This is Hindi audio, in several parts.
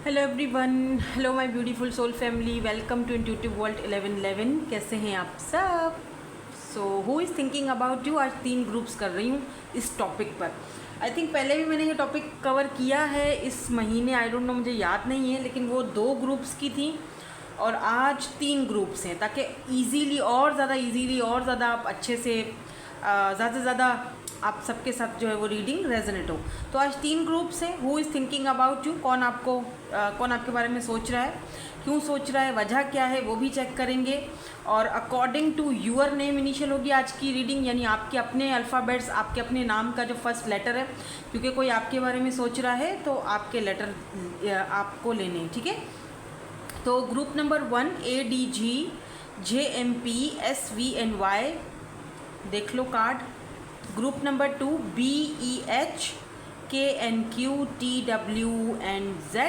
Hello everyone, hello my beautiful soul family, welcome to intuitive world 1111। कैसे हैं आप सब? So who is thinking about you. आज 3 ग्रुप्स कर रही हूँ इस टॉपिक पर। आई थिंक पहले भी मैंने ये टॉपिक कवर किया है इस महीने, आई डोंट नो, मुझे याद नहीं है, लेकिन वो 2 ग्रुप्स की थी और आज 3 ग्रुप्स हैं, ताकि ईजीली और ज़्यादा आप अच्छे से ज़्यादा से ज़्यादा आप सबके साथ जो है वो रीडिंग रेजोनेट हो। तो आज 3 ग्रुप्स हैं। Who is thinking about you, कौन आपके बारे में सोच रहा है, क्यों सोच रहा है, वजह क्या है, वो भी चेक करेंगे। और according to your name initial होगी आज की रीडिंग, यानी आपके अपने अल्फ़ाबेट्स, आपके अपने नाम का जो फर्स्ट लेटर है, क्योंकि कोई आपके बारे में सोच रहा है तो आपके लेटर आपको लेने हैं, ठीक है। तो group number 1 ADG JMP SVNY, देख लो card. Group number 2 BEH KNQ TWNZ।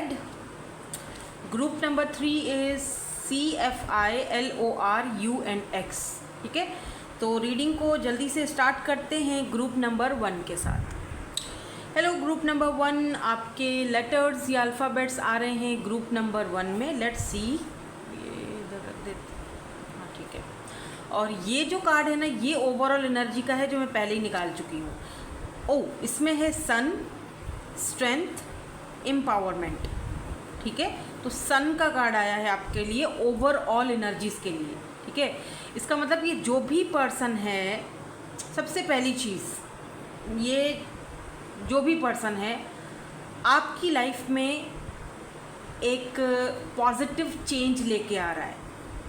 Group number 3 is CFI LORUNX। ठीक है, तो रीडिंग को जल्दी से स्टार्ट करते हैं ग्रुप नंबर 1 के साथ। हेलो ग्रुप नंबर 1, आपके लेटर्स या अल्फ़ाबेट्स आ रहे हैं ग्रुप नंबर 1 में। लेट्स सी, ये इधर रख देते, हाँ ठीक है। और ये जो कार्ड है ना, ये ओवरऑल एनर्जी का है जो मैं पहले ही निकाल चुकी हूँ। इसमें है सन, स्ट्रेंथ, एम्पावरमेंट। ठीक है, तो सन का कार्ड आया है आपके लिए ओवरऑल एनर्जीज़ के लिए। ठीक है, इसका मतलब ये जो भी पर्सन है, सबसे पहली चीज़, ये जो भी पर्सन है आपकी लाइफ में एक पॉजिटिव चेंज लेके आ रहा है।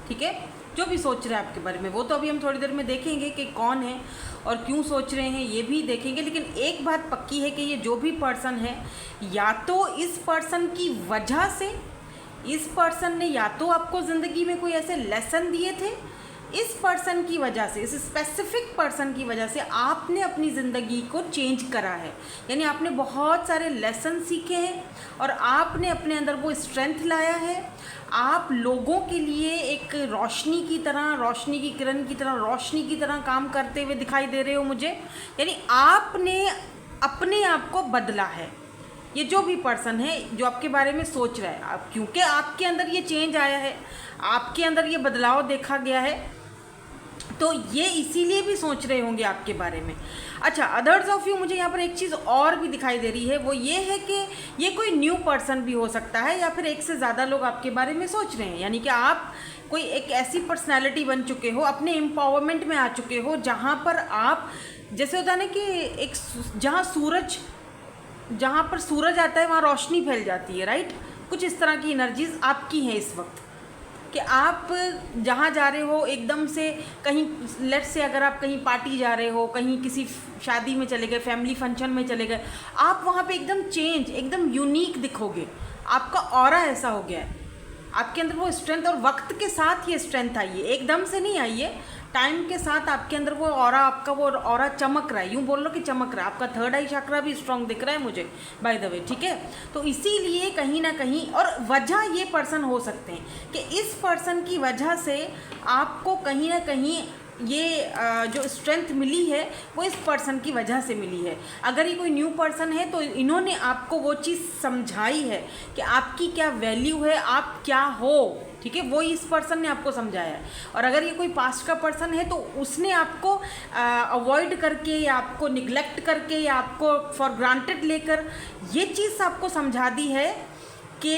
ठीक है, जो भी सोच रहे हैं आपके बारे में, वो तो अभी हम थोड़ी देर में देखेंगे कि कौन है और क्यों सोच रहे हैं, ये भी देखेंगे। लेकिन एक बात पक्की है कि ये जो भी पर्सन है, या तो इस पर्सन की वजह से, इस पर्सन ने या तो आपको ज़िंदगी में कोई ऐसे लेसन दिए थे, इस पर्सन की वजह से, इस स्पेसिफिक पर्सन की वजह से आपने अपनी ज़िंदगी को चेंज करा है। यानी आपने बहुत सारे लेसन सीखे हैं और आपने अपने अंदर वो स्ट्रेंथ लाया है। आप लोगों के लिए एक रोशनी की तरह, रोशनी की किरण की तरह, रोशनी की तरह काम करते हुए दिखाई दे रहे हो मुझे। यानी आपने अपने आप को बदला है। ये जो भी पर्सन है जो आपके बारे में सोच रहा है, आप, क्योंकि आपके अंदर ये चेंज आया है, आपके अंदर ये बदलाव देखा गया है, तो ये इसीलिए भी सोच रहे होंगे आपके बारे में। अच्छा, अदर्स ऑफ यू, मुझे यहाँ पर एक चीज़ और भी दिखाई दे रही है, वो ये है कि ये कोई न्यू पर्सन भी हो सकता है, या फिर एक से ज़्यादा लोग आपके बारे में सोच रहे हैं। यानी कि आप कोई एक ऐसी पर्सनैलिटी बन चुके हो, अपने एम्पावरमेंट में आ चुके हो, जहाँ पर आप, जैसे होता है ना कि एक जहाँ पर सूरज आता है वहाँ रोशनी फैल जाती है, राइट। कुछ इस तरह की एनर्जीज आपकी हैं इस वक्त, कि आप जहाँ जा रहे हो एकदम से, कहीं लेट्स से अगर आप कहीं पार्टी जा रहे हो, कहीं किसी शादी में चले गए, फैमिली फंक्शन में चले गए, आप वहाँ पे एकदम चेंज, एकदम यूनिक दिखोगे। आपका ऑरा ऐसा हो गया है, आपके अंदर वो स्ट्रेंथ, और वक्त के साथ ये स्ट्रेंथ आई है, एकदम से नहीं आई है, टाइम के साथ आपके अंदर वो ऑरा, आपका वो ऑरा चमक रहा है। यूँ बोल लो कि चमक रहा है। आपका थर्ड आई चक्रा भी स्ट्रांग दिख रहा है मुझे, बाय द वे। ठीक है, तो इसीलिए कहीं ना कहीं, और वजह ये पर्सन हो सकते हैं कि इस पर्सन की वजह से आपको कहीं ना कहीं ये जो स्ट्रेंथ मिली है वो इस पर्सन की वजह से मिली है। अगर ये कोई न्यू पर्सन है तो इन्होंने आपको वो चीज़ समझाई है कि आपकी क्या वैल्यू है, आप क्या हो। ठीक है, वो इस पर्सन ने आपको समझाया है। और अगर ये कोई पास्ट का पर्सन है तो उसने आपको अवॉइड करके, या आपको निगलेक्ट करके, या आपको फॉर ग्रांटेड लेकर ये चीज़ आपको समझा दी है कि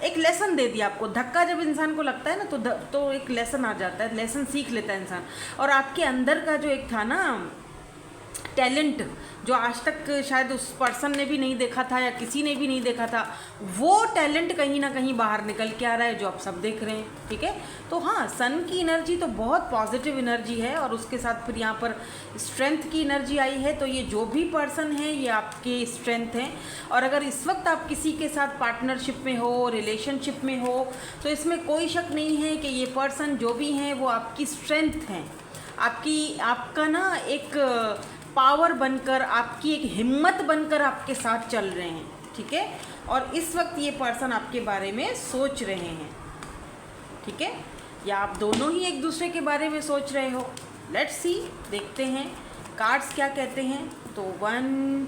एक लेसन दे दिया आपको। धक्का जब इंसान को लगता है ना, तो एक लेसन आ जाता है, लेसन सीख लेता है इंसान। और आपके अंदर का जो एक था ना टैलेंट, जो आज तक शायद उस पर्सन ने भी नहीं देखा था या किसी ने भी नहीं देखा था, वो टैलेंट कहीं ना कहीं बाहर निकल के आ रहा है, जो आप सब देख रहे हैं। ठीक है, तो हाँ, सन की एनर्जी तो बहुत पॉजिटिव एनर्जी है, और उसके साथ फिर यहाँ पर स्ट्रेंथ की एनर्जी आई है। तो ये जो भी पर्सन है ये आपके स्ट्रेंथ हैं। और अगर इस वक्त आप किसी के साथ पार्टनरशिप में हो, रिलेशनशिप में हो, तो इसमें कोई शक नहीं है कि ये पर्सन जो भी हैं वो आपकी स्ट्रेंथ हैं, आपका ना एक पावर बनकर, आपकी एक हिम्मत बनकर आपके साथ चल रहे हैं। ठीक है, और इस वक्त ये पर्सन आपके बारे में सोच रहे हैं। ठीक है, या आप दोनों ही एक दूसरे के बारे में सोच रहे हो। लेट्स सी, देखते हैं कार्ड्स क्या कहते हैं। तो 1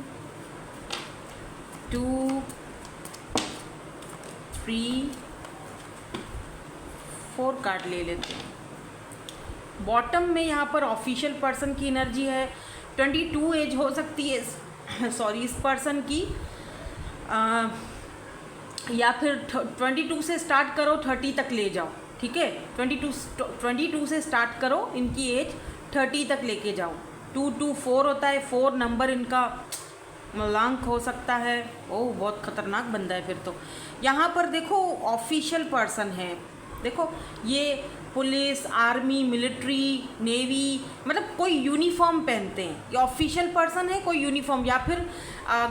2 फ्री 4 कार्ड ले लेते हैं। बॉटम में यहाँ पर ऑफिशियल पर्सन की एनर्जी है, 22 एज हो सकती है सॉरी इस पर्सन की, या फिर 22 से स्टार्ट करो 30 तक ले जाओ, ठीक है। 22 से स्टार्ट करो, इनकी एज 30 तक लेके जाओ। 224 होता है, 4 नंबर इनका मलांक हो सकता है। ओह बहुत ख़तरनाक बंदा है फिर तो। यहाँ पर देखो ऑफिशियल पर्सन है, देखो ये पुलिस, आर्मी, मिलिट्री, नेवी, मतलब कोई यूनिफॉर्म पहनते हैं, ये ऑफिशियल पर्सन है, कोई यूनिफॉर्म, या फिर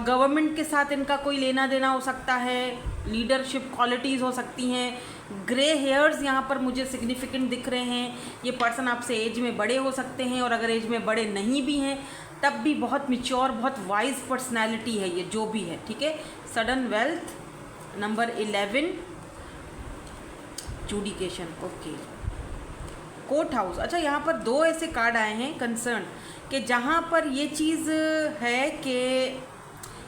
गवर्नमेंट के साथ इनका कोई लेना देना हो सकता है, लीडरशिप क्वालिटीज़ हो सकती हैं। ग्रे हेयर्स यहाँ पर मुझे सिग्निफिकेंट दिख रहे हैं। ये पर्सन आपसे एज में बड़े हो सकते हैं, और अगर एज में बड़े नहीं भी हैं तब भी बहुत मिच्योर, बहुत वाइज पर्सनैलिटी है ये, जो भी है, ठीक है। Sudden wealth, number 11, judication, okay. Court house, अच्छा यहाँ पर 2 ऐसे कार्ड आए हैं कंसर्न कि जहाँ पर ये चीज़ है कि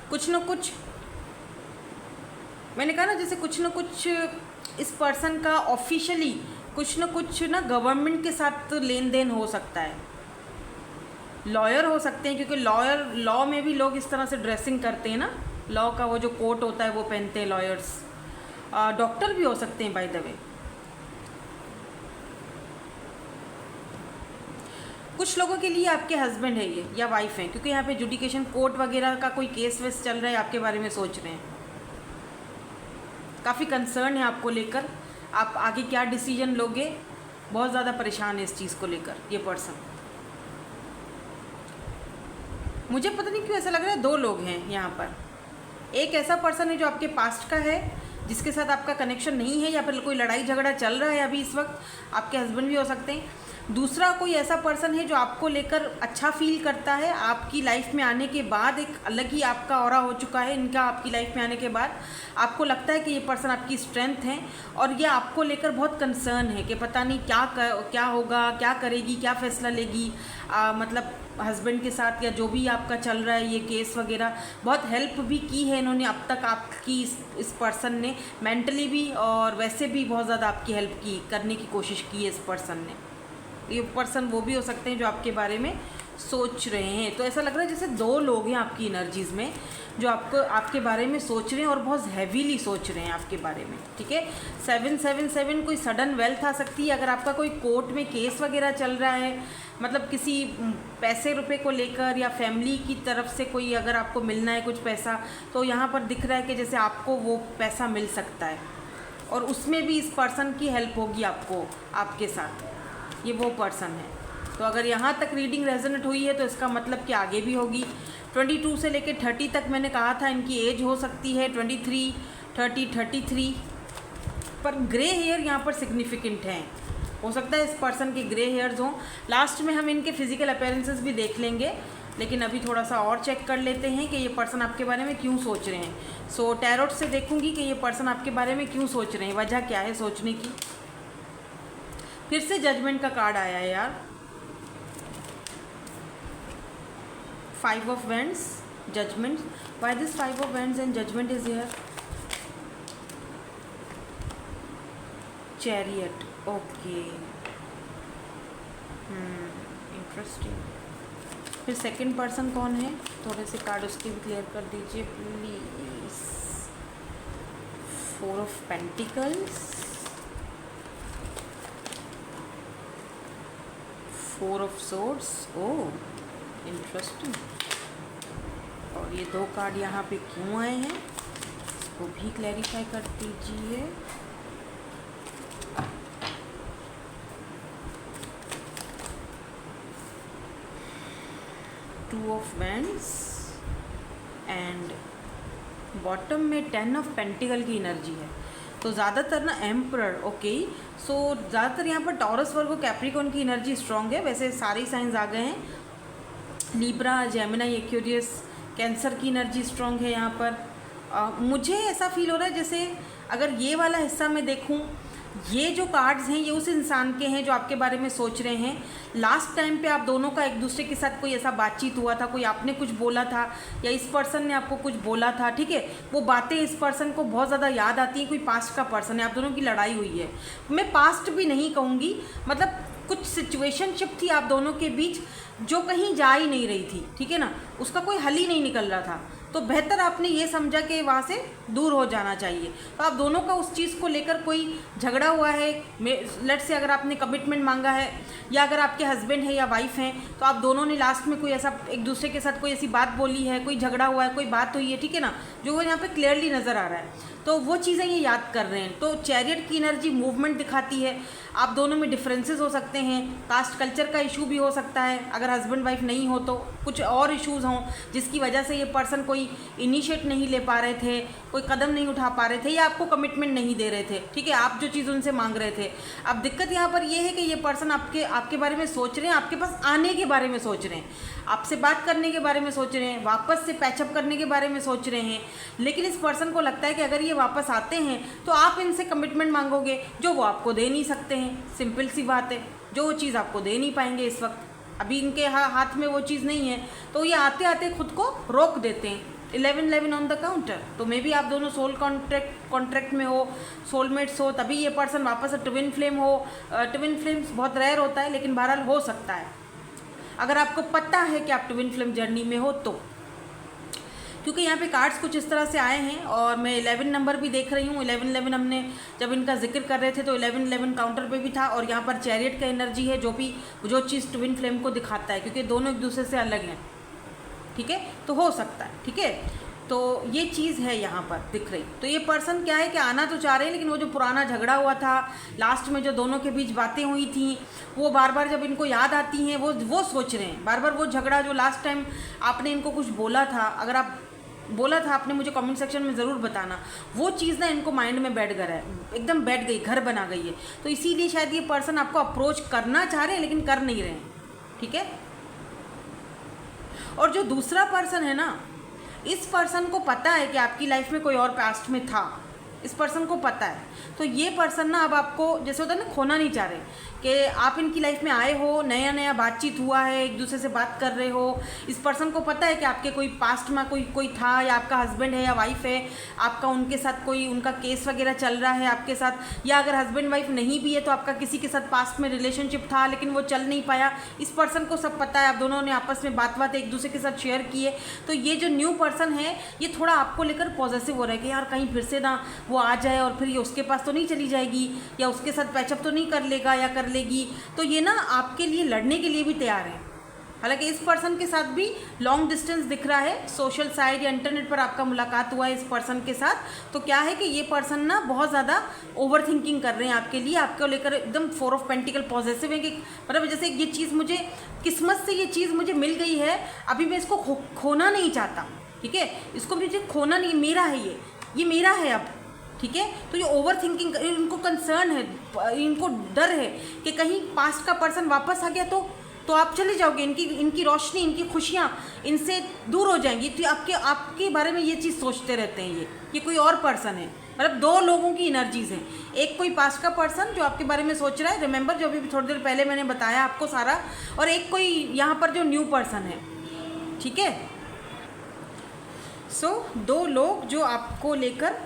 कुछ न कुछ, मैंने कहा ना जैसे कुछ न कुछ इस पर्सन का ऑफिशियली कुछ न कुछ ना गवर्नमेंट के साथ लेन देन हो सकता है। लॉयर हो सकते हैं, क्योंकि लॉ में भी लोग इस तरह से ड्रेसिंग करते हैं ना, लॉ का वो जो कोट होता है वो पहनते हैं लॉयर्स। डॉक्टर भी हो सकते हैं बाय द वे। कुछ लोगों के लिए आपके हस्बैंड है ये, या वाइफ है, क्योंकि यहाँ पे जुडिकेशन, कोर्ट वगैरह का कोई केस वेस चल रहा है, आपके बारे में सोच रहे हैं, काफ़ी कंसर्न है आपको लेकर। आप आगे क्या डिसीजन लोगे, बहुत ज़्यादा परेशान है इस चीज़ को लेकर ये पर्सन। मुझे पता नहीं क्यों ऐसा लग रहा है 2 लोग हैं यहाँ पर। एक ऐसा पर्सन है जो आपके पास्ट का है, जिसके साथ आपका कनेक्शन नहीं है, या फिर कोई लड़ाई झगड़ा चल रहा है अभी इस वक्त, आपके हस्बैंड भी हो सकते हैं। दूसरा कोई ऐसा पर्सन है जो आपको लेकर अच्छा फील करता है, आपकी लाइफ में आने के बाद एक अलग ही आपका ऑरा हो चुका है इनका, आपकी लाइफ में आने के बाद आपको लगता है कि ये पर्सन आपकी स्ट्रेंथ है, और ये आपको लेकर बहुत कंसर्न है कि पता नहीं क्या होगा, क्या करेगी, क्या फ़ैसला लेगी। मतलब हस्बैंड के साथ या जो भी आपका चल रहा है ये केस वगैरह, बहुत हेल्प भी की है इन्होंने अब तक आपकी, इस पर्सन ने मेंटली भी और वैसे भी बहुत ज़्यादा आपकी हेल्प की, करने की कोशिश की है इस पर्सन ने। ये पर्सन वो भी हो सकते हैं जो आपके बारे में सोच रहे हैं। तो ऐसा लग रहा है जैसे 2 लोग हैं आपकी एनर्जीज़ में जो आपके बारे में सोच रहे हैं, और बहुत हैवीली सोच रहे हैं आपके बारे में, ठीक है। 777 कोई सडन वेल्थ आ सकती है। अगर आपका कोई कोर्ट में केस वगैरह चल रहा है, मतलब किसी पैसे रुपए को लेकर, या फैमिली की तरफ से कोई अगर आपको मिलना है कुछ पैसा, तो यहाँ पर दिख रहा है कि जैसे आपको वो पैसा मिल सकता है, और उसमें भी इस पर्सन की हेल्प होगी आपको, आपके साथ। ये वो पर्सन है। तो अगर यहाँ तक रीडिंग रेजोनेट हुई है तो इसका मतलब कि आगे भी होगी। 22 से लेकर 30 तक मैंने कहा था इनकी एज हो सकती है, 23, 30, 33, पर ग्रे हेयर यहाँ पर सिग्निफिकेंट हैं। हो सकता है इस पर्सन के ग्रे हेयर्स हों। लास्ट में हम इनके फिजिकल अपीयरेंसेस भी देख लेंगे, लेकिन अभी थोड़ा सा और चेक कर लेते हैं कि ये पर्सन आपके बारे में क्यों सोच रहे हैं। सो टैरोट से देखूंगी कि ये पर्सन आपके बारे में क्यों सोच रहे हैं, वजह क्या है सोचने की। फिर से जजमेंट का कार्ड आया है यार, 5 of Wands, judgment. Why this 5 of Wands and judgment is here? Chariot, okay. Interesting. फिर सेकंड पर्सन कौन है, थोड़े से कार्ड उसके भी क्लियर कर दीजिए please. 4 of Pentacles, 4 of Swords, oh interesting. और ये 2 कार्ड यहाँ पे क्यों आए हैं इसको भी क्लैरिफाई कर दीजिए। Two of Wands and bottom में 10 ऑफ पेंटिकल की एनर्जी है। तो ज़्यादातर ना एम्परर, ओके, सो ज़्यादातर यहाँ पर टॉरस, वर्गो, कैप्रिकॉर्न की एनर्जी स्ट्रॉन्ग है। वैसे सारे साइंस आ गए हैं, लीब्रा, जेमिनी, एक्वेरियस, कैंसर की एनर्जी स्ट्रॉन्ग है यहाँ पर। मुझे ऐसा फील हो रहा है जैसे अगर ये वाला हिस्सा मैं देखूँ ये जो कार्ड्स हैं ये उस इंसान के हैं जो आपके बारे में सोच रहे हैं। लास्ट टाइम पे आप दोनों का एक दूसरे के साथ कोई ऐसा बातचीत हुआ था, कोई आपने कुछ बोला था या इस पर्सन ने आपको कुछ बोला था, ठीक है। वो बातें इस पर्सन को बहुत ज़्यादा याद आती हैं। कोई पास्ट का पर्सन है, आप दोनों की लड़ाई हुई है। मैं पास्ट भी नहीं कहूँगी, मतलब कुछ सिचुएशनशिप थी आप दोनों के बीच जो कहीं जा ही नहीं रही थी, ठीक है ना, उसका कोई हल ही नहीं निकल रहा था। तो बेहतर आपने ये समझा कि वहाँ से दूर हो जाना चाहिए। तो आप दोनों का उस चीज़ को लेकर कोई झगड़ा हुआ है, लेट से अगर आपने कमिटमेंट मांगा है या अगर आपके हस्बैंड है या वाइफ हैं, तो आप दोनों ने लास्ट में कोई ऐसा एक दूसरे के साथ कोई ऐसी बात बोली है, कोई झगड़ा हुआ है, कोई बात हुई है, ठीक है ना, जो वो यहाँ पे क्लियरली नज़र आ रहा है। तो वो चीज़ें ये याद कर रहे हैं। तो चैरियट की एनर्जी मूवमेंट दिखाती है। आप दोनों में डिफरेंसेस हो सकते हैं, कास्ट कल्चर का इशू भी हो सकता है, अगर हस्बैंड वाइफ नहीं हो तो कुछ और इश्यूज़ हों जिसकी वजह से ये पर्सन कोई इनिशिएट नहीं ले पा रहे थे, कोई कदम नहीं उठा पा रहे थे या आपको कमिटमेंट नहीं दे रहे थे, ठीक है, आप जो चीज़ उनसे मांग रहे थे। अब दिक्कत यहाँ पर ये है कि ये पर्सन आपके बारे में सोच रहे हैं, आपके पास आने के बारे में सोच रहे हैं, आपसे बात करने के बारे में सोच रहे हैं, वापस से पैचअप करने के बारे में सोच रहे हैं। लेकिन इस पर्सन को लगता है कि अगर ये वापस आते हैं तो आप इनसे कमिटमेंट मांगोगे जो वो आपको दे नहीं सकते हैं। सिंपल सी बात है, जो वो चीज़ आपको दे नहीं पाएंगे इस वक्त, अभी इनके हाथ में वो चीज़ नहीं है, तो ये आते आते खुद को रोक देते हैं। 11-11 ऑन द काउंटर। तो मे बी आप दोनों सोल कॉन्ट्रैक्ट में हो, सोलमेट्स हो, तभी ये पर्सन वापस ट्विन फ्लेम हो। ट्विन फ्लेम्स बहुत रेयर होता है लेकिन बहरहाल हो सकता है, अगर आपको पता है कि आप ट्विन फ्लेम जर्नी में हो तो। क्योंकि यहाँ पे कार्ड्स कुछ इस तरह से आए हैं और मैं 11 नंबर भी देख रही हूँ। 11-11 हमने जब इनका जिक्र कर रहे थे तो 11-11 काउंटर पे भी था और यहाँ पर चैरियट का एनर्जी है जो चीज़ ट्विन फ्लेम को दिखाता है, क्योंकि दोनों एक दूसरे से अलग हैं, ठीक है, तो हो सकता है, ठीक है। तो ये चीज़ है यहाँ पर दिख रही। तो ये पर्सन क्या है कि आना तो चाह रहे हैं लेकिन वो जो पुराना झगड़ा हुआ था लास्ट में, जो दोनों के बीच बातें हुई थी, वो बार बार जब इनको याद आती हैं वो सोच रहे हैं बार बार वो झगड़ा जो लास्ट टाइम आपने इनको कुछ बोला था। अगर आप बोला था आपने, मुझे कमेंट सेक्शन में ज़रूर बताना। वो चीज़ ना इनको माइंड में बैठ गया है, एकदम बैठ गई, घर बना गई है। तो इसीलिए शायद ये पर्सन आपको अप्रोच करना चाह रहे हैं लेकिन कर नहीं रहे हैं, ठीक है। और जो दूसरा पर्सन है ना, इस पर्सन को पता है कि आपकी लाइफ में कोई और पास्ट में था, इस पर्सन को पता है। तो ये पर्सन ना अब आपको, जैसे होता है ना, खोना नहीं चाह रहे कि आप इनकी लाइफ में आए हो, नया नया बातचीत हुआ है, एक दूसरे से बात कर रहे हो। इस पर्सन को पता है कि आपके कोई पास्ट में कोई था, या आपका हस्बैंड है या वाइफ है, आपका उनके साथ कोई उनका केस वगैरह चल रहा है आपके साथ, या अगर हस्बैंड वाइफ नहीं भी है तो आपका किसी के साथ पास्ट में रिलेशनशिप था लेकिन वो चल नहीं पाया। इस पर्सन को सब पता है, आप दोनों ने आपस में बात एक दूसरे के साथ शेयर की है। तो ये जो न्यू पर्सन है ये थोड़ा आपको लेकर पॉजिटिव हो रहा है कि यार कहीं फिर से ना वो आ जाए और फिर ये उसके पास तो नहीं चली जाएगी, या उसके साथ पैचअप तो नहीं कर लेगा या कर लेगी। तो ये ना आपके लिए लड़ने के लिए भी तैयार है। हालांकि इस पर्सन के साथ भी लॉन्ग डिस्टेंस दिख रहा है, सोशल साइट या इंटरनेट पर आपका मुलाकात हुआ है इस पर्सन के साथ। तो क्या है कि ये पर्सन ना बहुत ज़्यादा ओवर थिंकिंग कर रहे हैं आपके लिए, आपको लेकर एकदम 4 ऑफ पेंटिकल पॉजिटिव है कि मतलब जैसे ये चीज़ मुझे किस्मत से ये चीज़ मुझे मिल गई है, अभी मैं इसको खोना नहीं चाहता, ठीक है, इसको मुझे खोना नहीं, मेरा है ये मेरा है अब, ठीक है। तो ये ओवर थिंकिंग, इनको कंसर्न है, इनको डर है कि कहीं पास्ट का पर्सन वापस आ गया तो आप चले जाओगे, इनकी रोशनी, इनकी खुशियाँ इनसे दूर हो जाएंगी। तो आपके बारे में ये चीज़ सोचते रहते हैं ये कोई और पर्सन है। मतलब 2 लोगों की एनर्जीज हैं, एक कोई पास्ट का पर्सन जो आपके बारे में सोच रहा है, रिमेंबर जो अभी थोड़ी देर पहले मैंने बताया आपको सारा, और एक कोई यहाँ पर जो न्यू पर्सन है, ठीक है। सो 2 लोग जो आपको लेकर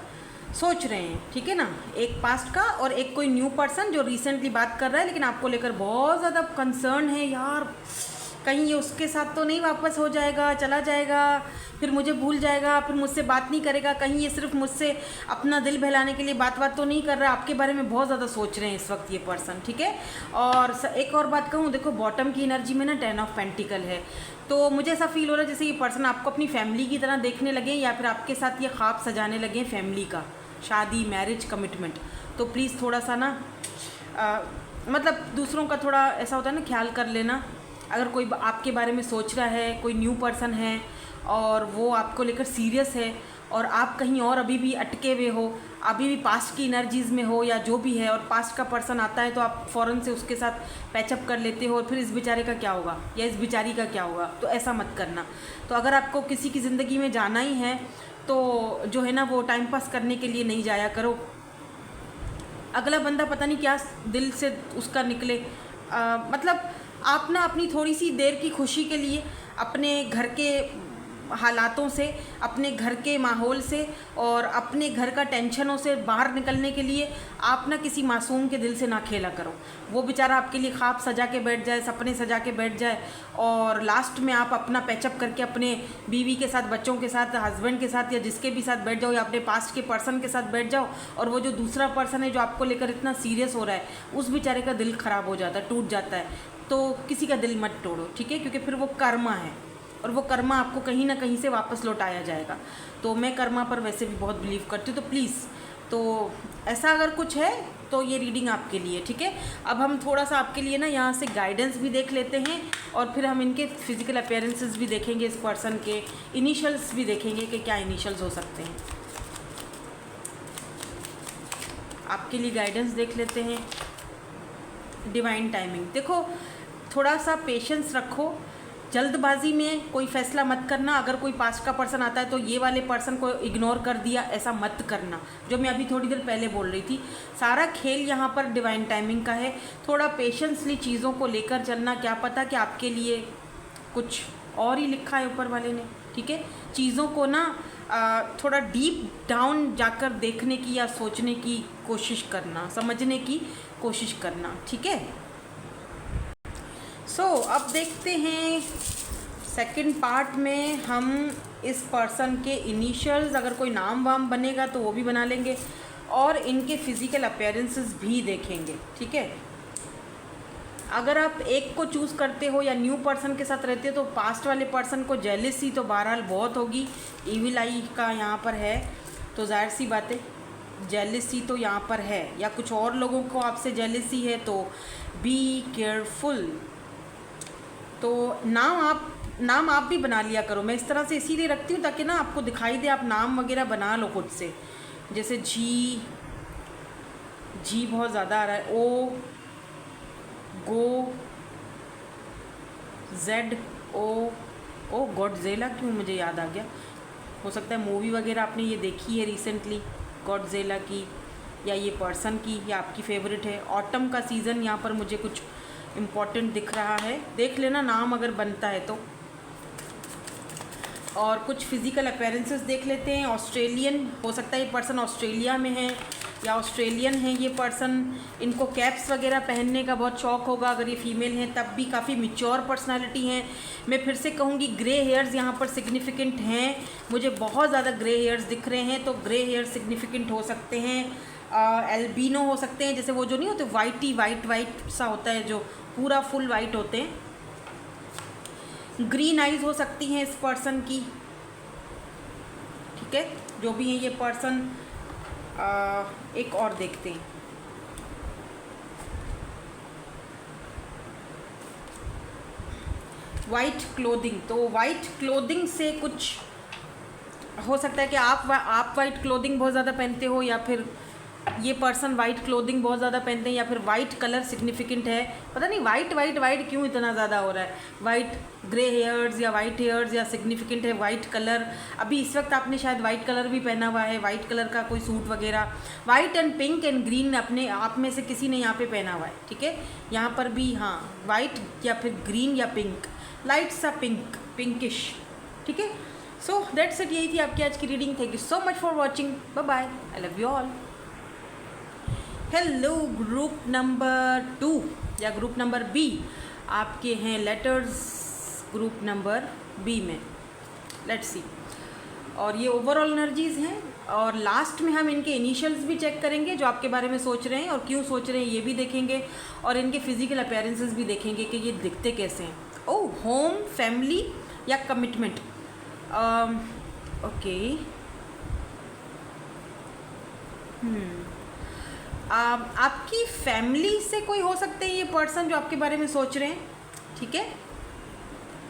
सोच रहे हैं, ठीक है ना, एक पास्ट का और एक कोई न्यू पर्सन जो रिसेंटली बात कर रहा है लेकिन आपको लेकर बहुत ज़्यादा कंसर्न है। यार कहीं ये उसके साथ तो नहीं वापस हो जाएगा, चला जाएगा, फिर मुझे भूल जाएगा, फिर मुझसे बात नहीं करेगा, कहीं ये सिर्फ मुझसे अपना दिल बहलाने के लिए बात तो नहीं कर रहा। आपके बारे में बहुत ज़्यादा सोच रहे हैं इस वक्त ये पर्सन, ठीक है। और एक और बात कहूँ, देखो बॉटम की एनर्जी में ना 10 ऑफ पेंटिकल है, तो मुझे ऐसा फील हो रहा है जैसे ये पर्सन आपको अपनी फैमिली की तरह देखने लगे, या फिर आपके साथ ये ख्वाब सजाने लगे फैमिली का, शादी, मैरिज, कमिटमेंट। तो प्लीज़ थोड़ा सा ना मतलब दूसरों का थोड़ा ऐसा होता है ना, ख्याल कर लेना। अगर कोई आपके बारे में सोच रहा है, कोई न्यू पर्सन है और वो आपको लेकर सीरियस है और आप कहीं और अभी भी अटके हुए हो, अभी भी पास्ट की एनर्जीज़ में हो या जो भी है, और पास्ट का पर्सन आता है तो आप फ़ौरन से उसके साथ पैचअप कर लेते हो और फिर इस बेचारे का क्या होगा या इस बेचारी का क्या होगा, तो ऐसा मत करना। तो अगर आपको किसी की ज़िंदगी में जाना ही है तो जो है ना वो टाइम पास करने के लिए नहीं जाया करो, अगला बंदा पता नहीं क्या दिल से उसका निकले। मतलब आप ना अपनी थोड़ी सी देर की खुशी के लिए अपने घर के हालातों से, अपने घर के माहौल से और अपने घर का टेंशनों से बाहर निकलने के लिए आप ना किसी मासूम के दिल से ना खेला करो। वो बेचारा आपके लिए ख्वाब सजा के बैठ जाए, सपने सजा के बैठ जाए और लास्ट में आप अपना पैचअप करके अपने बीवी के साथ, बच्चों के साथ, हस्बैंड के साथ या जिसके भी साथ बैठ जाओ, या अपने पास्ट के पर्सन के साथ बैठ जाओ और वो जो दूसरा पर्सन है जो आपको लेकर इतना सीरियस हो रहा है, उस बेचारे का दिल ख़राब हो जाता है, टूट जाता है। तो किसी का दिल मत तोड़ो, ठीक है, क्योंकि फिर वो कर्मा है और वो कर्मा आपको कहीं ना कहीं से वापस लौटाया जाएगा। तो मैं कर्मा पर वैसे भी बहुत बिलीव करती हूँ, तो प्लीज़, तो ऐसा अगर कुछ है तो ये रीडिंग आपके लिए, ठीक है। अब हम थोड़ा सा आपके लिए ना यहाँ से गाइडेंस भी देख लेते हैं और फिर हम इनके फिजिकल अपीयरेंसेस भी देखेंगे, इस पर्सन के इनिशियल्स भी देखेंगे कि क्या इनिशियल्स हो सकते हैं। आपके लिए गाइडेंस देख लेते हैं। डिवाइन टाइमिंग, देखो थोड़ा सा पेशेंस रखो, जल्दबाजी में कोई फैसला मत करना। अगर कोई पास्ट का पर्सन आता है तो ये वाले पर्सन को इग्नोर कर दिया, ऐसा मत करना, जो मैं अभी थोड़ी देर पहले बोल रही थी। सारा खेल यहाँ पर डिवाइन टाइमिंग का है। थोड़ा पेशेंसली चीज़ों को लेकर चलना, क्या पता कि आपके लिए कुछ और ही लिखा है ऊपर वाले ने, ठीक है। चीज़ों को ना थोड़ा डीप डाउन जाकर देखने की या सोचने की कोशिश करना, समझने की कोशिश करना, ठीक है। अब देखते हैं सेकंड पार्ट में हम इस पर्सन के इनिशियल्स, अगर कोई नाम वाम बनेगा तो वो भी बना लेंगे और इनके फिज़िकल अपीयरेंसेस भी देखेंगे, ठीक है। अगर आप एक को चूज़ करते हो या न्यू पर्सन के साथ रहते हो तो पास्ट वाले पर्सन को जेलिसी तो बहरहाल बहुत होगी, इविल आई का यहाँ पर है, तो जाहिर सी बात है जेलिसी तो यहाँ पर है, या कुछ और लोगों को आपसे जेलिसी है, तो बी केयरफुल। तो नाम आप भी बना लिया करो। मैं इस तरह से इसीलिए रखती हूँ ताकि ना आपको दिखाई दे, आप नाम वगैरह बना लो खुद से। जैसे जी बहुत ज़्यादा आ रहा है, ओ, गो, जेड, ओ गॉडज़िला, क्यों मुझे याद आ गया, हो सकता है मूवी वगैरह आपने ये देखी है रिसेंटली गॉडज़िला की, या ये पर्सन की, या आपकी फेवरेट है। ऑटम का सीज़न यहाँ पर मुझे कुछ इम्पॉर्टेंट दिख रहा है, देख लेना नाम अगर बनता है तो। और कुछ फिज़िकल अपीयरेंसेस देख लेते हैं। ऑस्ट्रेलियन हो सकता है ये पर्सन ऑस्ट्रेलिया में है या ऑस्ट्रेलियन है ये पर्सन। इनको कैप्स वगैरह पहनने का बहुत शौक़ होगा, अगर ये फीमेल हैं तब भी। काफ़ी मैच्योर पर्सनालिटी हैं। मैं फिर से कहूँगी ग्रे हेयर्स यहाँ पर सिग्निफिकेंट हैं, मुझे बहुत ज़्यादा ग्रे हेयर्स दिख रहे हैं, तो ग्रे हेयर्स सिग्निफिकेंट हो सकते हैं। एल्बिनो हो सकते हैं, जैसे वो जो नहीं होते वाइट सा होता है, जो पूरा फुल वाइट होते हैं। ग्रीन आइज़ हो सकती हैं इस पर्सन की, ठीक है। जो भी है ये पर्सन। एक और देखते हैं। वाइट क्लोथिंग, तो वाइट क्लोथिंग से कुछ हो सकता है कि आप वाइट क्लोथिंग बहुत ज़्यादा पहनते हो, या फिर ये पर्सन वाइट क्लोथिंग बहुत ज़्यादा पहनते हैं, या फिर वाइट कलर सिग्निफिकेंट है। पता नहीं वाइट क्यों इतना ज़्यादा हो रहा है। वाइट ग्रे हेयर्स या वाइट हेयर्स या सिग्निफिकेंट है वाइट कलर। अभी इस वक्त आपने शायद वाइट कलर भी पहना हुआ है, वाइट कलर का कोई सूट वगैरह। White and pink and green अपने आप में से किसी ने यहाँ पे पहना हुआ है, ठीक है। यहाँ पर भी हाँ, वाइट या फिर ग्रीन या पिंक, लाइट सा पिंकिश, ठीक है। सो दैट्स इट, यही थी आपकी आज की reading. Thank you so much for watching, bye bye, I love you all. Hello group number 2 या ग्रुप नंबर बी, आपके हैं लेटर्स ग्रुप नंबर बी में, लेट्स सी। और ये ओवरऑल एनर्जीज़ हैं, और लास्ट में हम इनके इनिशियल्स भी चेक करेंगे, जो आपके बारे में सोच रहे हैं और क्यों सोच रहे हैं ये भी देखेंगे, और इनके फिजिकल अपीयरेंसेस भी देखेंगे कि ये दिखते कैसे हैं। ओह, होम, फैमिली या कमिटमेंट, ओके। आपकी फैमिली से कोई हो सकते हैं ये पर्सन जो आपके बारे में सोच रहे हैं, ठीक है।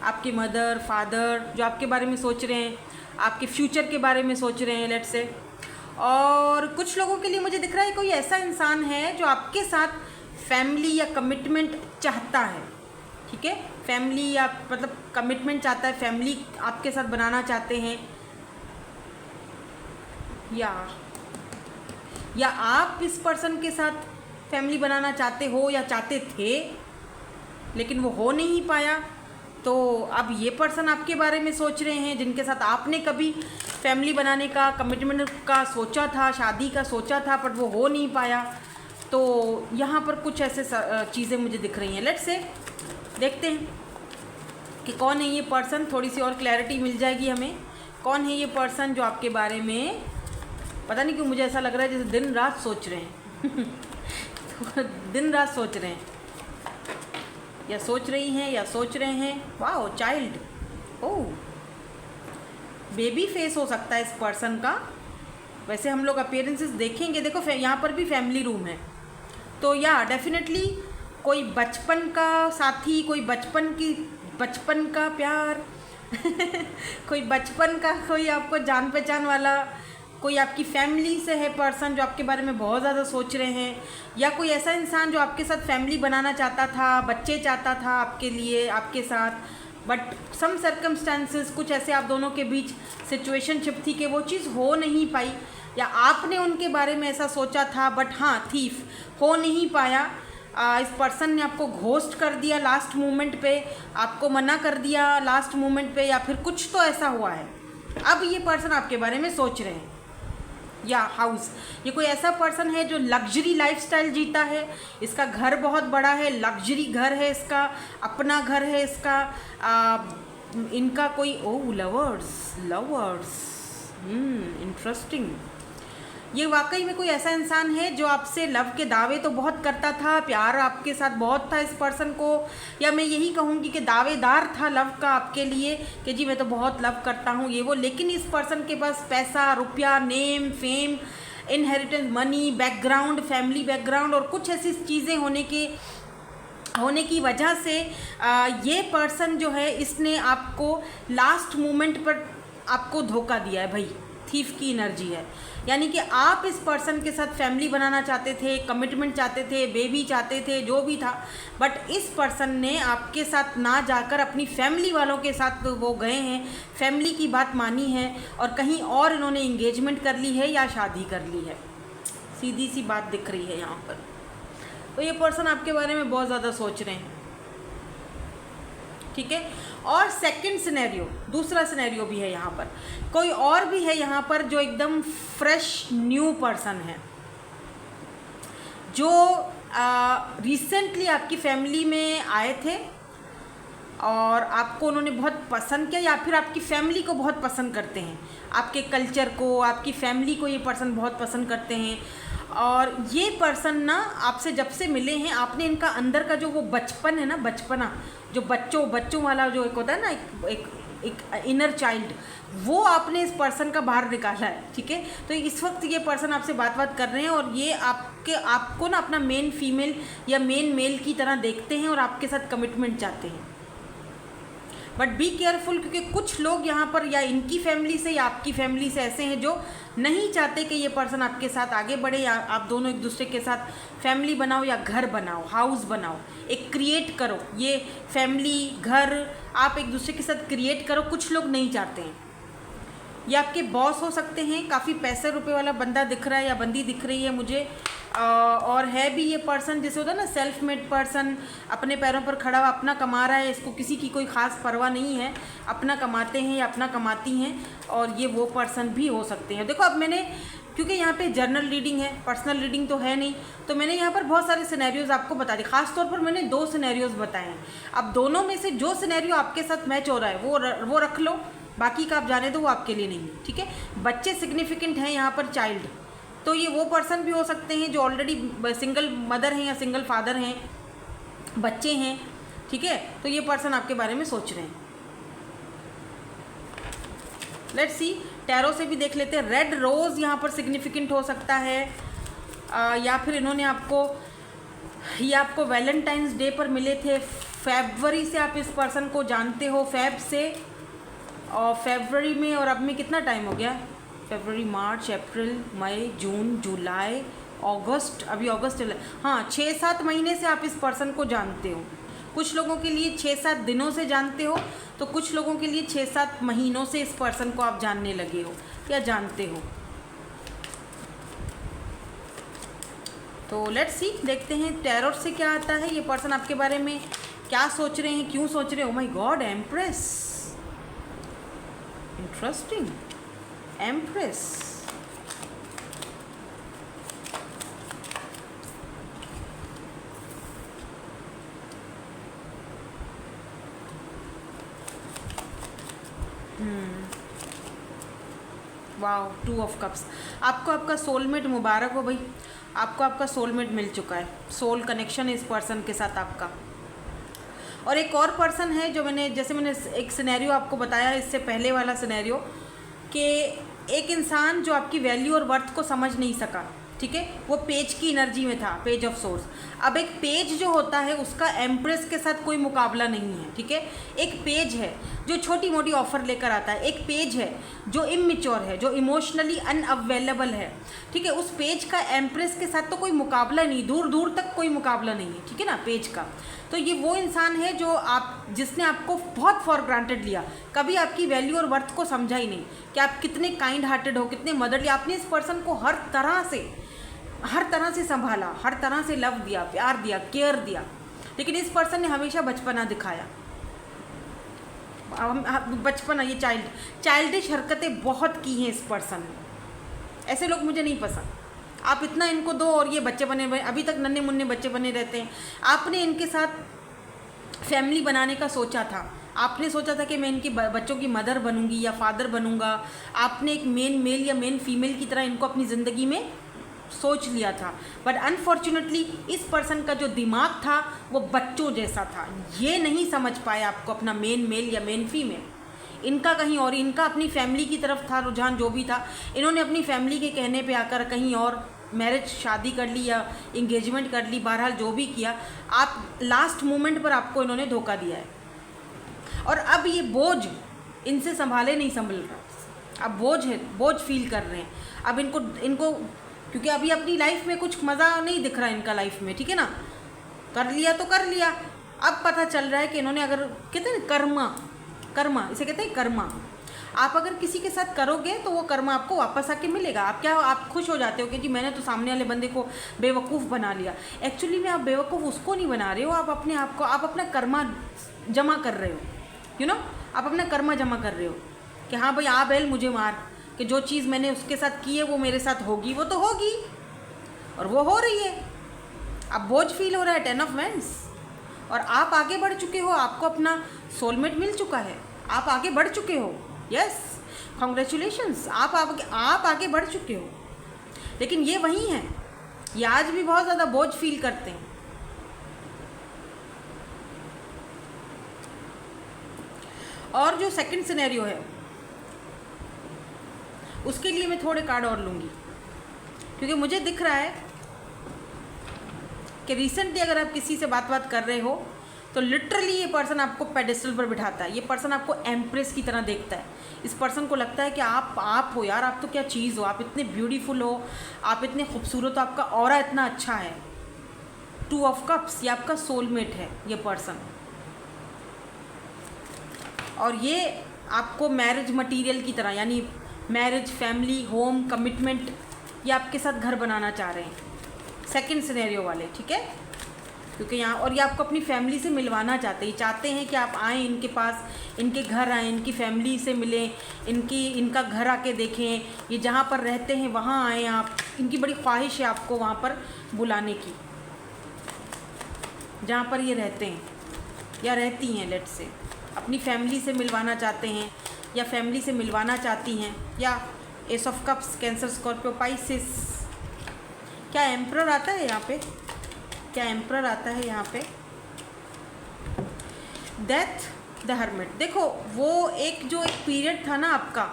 आपके मदर, फादर जो आपके बारे में सोच रहे हैं, आपके फ्यूचर के बारे में सोच रहे हैं, लेट्स से। और कुछ लोगों के लिए मुझे दिख रहा है कोई ऐसा इंसान है जो आपके साथ फैमिली या कमिटमेंट चाहता है, ठीक है। फैमिली या मतलब कमिटमेंट चाहता है, फैमिली आपके साथ बनाना चाहते हैं, या या आप इस पर्सन के साथ फैमिली बनाना चाहते हो या चाहते थे लेकिन वो हो नहीं पाया। तो अब ये पर्सन आपके बारे में सोच रहे हैं जिनके साथ आपने कभी फैमिली बनाने का, कमिटमेंट का सोचा था, शादी का सोचा था, बट वो हो नहीं पाया। तो यहाँ पर कुछ ऐसे चीज़ें मुझे दिख रही हैं। लेट्स से देखते हैं कि कौन है ये पर्सन, थोड़ी सी और क्लैरिटी मिल जाएगी हमें। कौन है ये पर्सन जो आपके बारे में, पता नहीं क्यों मुझे ऐसा लग रहा है जैसे दिन रात सोच रहे हैं तो दिन रात सोच रहे हैं या सोच रही हैं या सोच रहे हैं। वाओ, चाइल्ड, ओह, बेबी फेस हो सकता है इस पर्सन का। वैसे हम लोग अपीयरेंसेस देखेंगे, देखो यहाँ पर भी फैमिली रूम है, तो या डेफिनेटली कोई बचपन का साथी, कोई बचपन का प्यार कोई बचपन का, कोई आपको जान पहचान वाला, कोई आपकी फैमिली से है पर्सन जो आपके बारे में बहुत ज़्यादा सोच रहे हैं, या कोई ऐसा इंसान जो आपके साथ फैमिली बनाना चाहता था, बच्चे चाहता था आपके लिए, आपके साथ, बट सम सर्कमस्टांसेस, कुछ ऐसे आप दोनों के बीच सिचुएशनशिप थी कि वो चीज़ हो नहीं पाई, या आपने उनके बारे में ऐसा सोचा था बट हाँ थीफ हो नहीं पाया। इस पर्सन ने आपको घोस्ट कर दिया लास्ट मोमेंट पे, आपको मना कर दिया लास्ट मोमेंट पे, या फिर कुछ तो ऐसा हुआ है। अब ये पर्सन आपके बारे में सोच रहे हैं। या हाउस, ये कोई ऐसा पर्सन है जो लग्जरी लाइफस्टाइल जीता है, इसका घर बहुत बड़ा है, लग्जरी घर है, इसका अपना घर है, इसका इनका कोई लवर्स इंटरेस्टिंग। ये वाकई में कोई ऐसा इंसान है जो आपसे लव के दावे तो बहुत करता था, प्यार आपके साथ बहुत था इस पर्सन को, या मैं यही कहूँगी कि दावेदार था लव का आपके लिए कि जी मैं तो बहुत लव करता हूँ ये वो। लेकिन इस पर्सन के पास पैसा, रुपया, name, fame, inheritance, money, background, family background और कुछ ऐसी चीज़ें होने की वजह से ये पर्सन जो है इसने आपको लास्ट मोमेंट पर आपको धोखा दिया है। भाई थीफ की एनर्जी है, यानी कि आप इस पर्सन के साथ फैमिली बनाना चाहते थे, कमिटमेंट चाहते थे, बेबी चाहते थे, जो भी था, बट इस पर्सन ने आपके साथ ना जाकर अपनी फैमिली वालों के साथ वो गए हैं, फैमिली की बात मानी है और कहीं और इन्होंने इंगेजमेंट कर ली है या शादी कर ली है। सीधी सी बात दिख रही है यहाँ पर। तो ये पर्सन आपके बारे में बहुत ज़्यादा सोच रहे हैं, ठीक है। और सेकंड सिनेरियो, दूसरा सिनेरियो भी है यहाँ पर, कोई और भी है यहाँ पर जो एकदम फ्रेश न्यू पर्सन है, जो रिसेंटली आपकी फैमिली में आए थे और आपको उन्होंने बहुत पसंद किया, या फिर आपकी फैमिली को बहुत पसंद करते हैं, आपके कल्चर को, आपकी फैमिली को ये पर्सन बहुत पसंद करते हैं। और ये पर्सन ना आपसे जब से मिले हैं, आपने इनका अंदर का जो वो बचपन है ना, बचपना जो बच्चों वाला जो एक होता है ना, एक इनर चाइल्ड, वो आपने इस पर्सन का बाहर निकाला है, ठीक है। तो इस वक्त ये पर्सन आपसे बात कर रहे हैं और ये आपको ना अपना मेन फीमेल या मेन मेल की तरह देखते हैं और आपके साथ कमिटमेंट चाहते हैं। बट बी केयरफुल, क्योंकि कुछ लोग यहाँ पर या इनकी फैमिली से या आपकी फैमिली से ऐसे हैं जो नहीं चाहते कि ये पर्सन आपके साथ आगे बढ़े, या आप दोनों एक दूसरे के साथ फैमिली बनाओ या घर बनाओ, हाउस बनाओ, एक क्रिएट करो, ये फैमिली घर आप एक दूसरे के साथ क्रिएट करो। कुछ लोग नहीं चाहते हैं। ये आपके बॉस हो सकते हैं, काफ़ी पैसे रुपए वाला बंदा दिख रहा है या बंदी दिख रही है मुझे, और है भी ये पर्सन जैसे होता है ना सेल्फ मेड पर्सन, अपने पैरों पर खड़ा हुआ, अपना कमा रहा है, इसको किसी की कोई ख़ास परवाह नहीं है, अपना कमाते हैं या अपना कमाती हैं, और ये वो पर्सन भी हो सकते हैं। देखो अब मैंने, क्योंकि यहाँ पे जर्नल रीडिंग है, पर्सनल रीडिंग तो है नहीं, तो मैंने यहाँ पर बहुत सारे सिनेरियोज़ आपको बता दिए। ख़ास तौर पर मैंने 2 सिनेरियोज़ बताए हैं। अब दोनों में से जो सिनेरियो आपके साथ मैच हो रहा है वो रख लो, बाकी का आप जाने दो, वो आपके लिए नहीं है, ठीक है। बच्चे सिग्निफिकेंट हैं यहाँ पर, चाइल्ड, तो ये वो पर्सन भी हो सकते हैं जो ऑलरेडी सिंगल मदर हैं या सिंगल फादर हैं, बच्चे हैं, ठीक है। तो ये पर्सन आपके बारे में सोच रहे हैं। लेट्स सी, टैरो से भी देख लेते हैं। रेड रोज़ यहाँ पर सिग्निफिकेंट हो सकता है, या फिर इन्होंने आपको वैलेंटाइंस डे पर मिले थे, फरवरी से आप इस पर्सन को जानते हो, फेब से, और फरवरी में, और अब में कितना टाइम हो गया, फरवरी, मार्च, अप्रैल, मई, जून, जुलाई, अगस्त, अभी अगस्त चल, हाँ 6-7 महीने से आप इस पर्सन को जानते हो। कुछ लोगों के लिए 6-7 दिनों से जानते हो, तो कुछ लोगों के लिए 6-7 महीनों से इस पर्सन को आप जानने लगे हो या जानते हो। तो लेट्स सी, देखते हैं टैरोट से क्या आता है, ये पर्सन आपके बारे में क्या सोच रहे हैं, क्यों सोच रहे हैं। Oh my God, empress, interesting, empress. Wow, 2 of cups. आपको आपका सोलमेट मुबारक हो भाई, आपको आपका सोलमेट मिल चुका है, सोल कनेक्शन है इस पर्सन के साथ आपका। और एक और पर्सन है जो मैंने एक सिनेरियो आपको बताया इससे पहले वाला सिनेरियो, कि एक इंसान जो आपकी वैल्यू और वर्थ को समझ नहीं सका, ठीक है, वो पेज की एनर्जी में था, पेज ऑफ सोर्स। अब एक पेज जो होता है उसका एम्प्रेस के साथ कोई मुकाबला नहीं है, ठीक है। एक पेज है जो छोटी मोटी ऑफर लेकर आता है, एक पेज है जो इमैच्योर है, जो इमोशनली अनअवेलेबल है, ठीक है। उस पेज का एम्प्रेस के साथ तो कोई मुकाबला नहीं, दूर दूर तक कोई मुकाबला नहीं है, ठीक है ना, पेज का। तो ये वो इंसान है जिसने आपको बहुत फॉर ग्रांटेड लिया, कभी आपकी वैल्यू और वर्थ को समझा ही नहीं कि आप कितने काइंड हार्टेड हो, कितने मदरली। आपने इस पर्सन को हर तरह से संभाला, हर तरह से लव दिया, प्यार दिया, केयर दिया, लेकिन इस पर्सन ने हमेशा बचपना दिखाया। बचपना, ये चाइल्डिश हरकतें बहुत की हैं इस पर्सन ने। ऐसे लोग मुझे नहीं पसंद। आप इतना इनको दो और ये बच्चे बने, अभी तक नन्हे मुन्ने बच्चे बने रहते हैं। आपने इनके साथ फैमिली बनाने का सोचा था, आपने सोचा था कि मैं इनकी बच्चों की मदर बनूंगी या फादर बनूंगा। आपने एक मेन मेल या मेन फीमेल की तरह इनको अपनी ज़िंदगी में सोच लिया था, बट अनफॉर्चुनेटली इस पर्सन का जो दिमाग था वो बच्चों जैसा था। ये नहीं समझ पाए आपको अपना मेन मेल या मेन फीमेल। इनका कहीं और, इनका अपनी फैमिली की तरफ था रुझान, जो भी था। इन्होंने अपनी फैमिली के कहने पे आकर कहीं और मैरिज, शादी कर ली या इंगेजमेंट कर ली, बहरहाल जो भी किया, आप लास्ट मोमेंट पर आपको इन्होंने धोखा दिया है। और अब ये बोझ इनसे संभाले नहीं संभल रहा, अब बोझ है, बोझ फील कर रहे हैं। अब इनको क्योंकि अभी अपनी लाइफ में कुछ मज़ा नहीं दिख रहा है इनका लाइफ में, ठीक है ना। कर लिया तो कर लिया, अब पता चल रहा है कि इन्होंने, अगर कहते हैं कर्मा, इसे कहते हैं कर्मा। आप अगर किसी के साथ करोगे तो वो कर्मा आपको वापस आके मिलेगा। आप खुश हो जाते हो कि जी मैंने तो सामने वाले बंदे को बेवकूफ़ बना लिया। एक्चुअली में आप बेवकूफ़ उसको नहीं बना रहे हो, आप अपना कर्मा जमा कर रहे हो, आप अपना कर्मा जमा कर रहे हो कि हाँ भाई, आ बैल मुझे मार, कि जो चीज़ मैंने उसके साथ की है वो मेरे साथ होगी, वो तो होगी, और वो हो रही है। अब बोझ फील हो रहा है, 10 ऑफ वैंड्स। और आप आगे बढ़ चुके हो, आपको अपना सोलमेट मिल चुका है, आप आगे बढ़ चुके हो। यस, कॉन्ग्रेचुलेशंस, आप आगे बढ़ चुके हो। लेकिन ये वही हैं, ये आज भी बहुत ज़्यादा बोझ फील करते हैं। और जो सेकंड सिनेरियो है उसके लिए मैं थोड़े कार्ड और लूँगी, क्योंकि मुझे दिख रहा है कि रिसेंटली अगर आप किसी से बात कर रहे हो तो लिटरली ये पर्सन आपको पेडेस्टल पर बिठाता है। ये पर्सन आपको एम्प्रेस की तरह देखता है। इस पर्सन को लगता है कि आप हो यार, आप तो क्या चीज़ हो, आप इतने ब्यूटीफुल हो, आप इतने खूबसूरत हो, आपका ऑरा इतना अच्छा है। 2 ऑफ कप्स, ये आपका सोलमेट है ये पर्सन। और ये आपको मैरिज मटीरियल की तरह, यानी मैरिज, फैमिली, होम, कमिटमेंट, ये आपके साथ घर बनाना चाह रहे हैं सेकंड सिनेरियो वाले, ठीक है। क्योंकि यहाँ, और ये आपको अपनी फैमिली से मिलवाना चाहते हैं, चाहते हैं कि आप आएँ इनके पास, इनके घर आएँ, इनकी फैमिली से मिलें, इनका घर आके देखें, ये जहाँ पर रहते हैं वहाँ आएँ आप। इनकी बड़ी ख्वाहिश है आपको वहाँ पर बुलाने की, जहाँ पर ये रहते हैं या रहती हैं। लेट्स से अपनी फैमिली से मिलवाना चाहते हैं या फैमिली से मिलवाना चाहती हैं। या S of cups, cancer, Scorpio, Pisces. क्या एम्परर आता है यहाँ पे? क्या एम्परर आता है यहाँ पे? Death, the hermit. देखो वो एक पीरियड था ना आपका,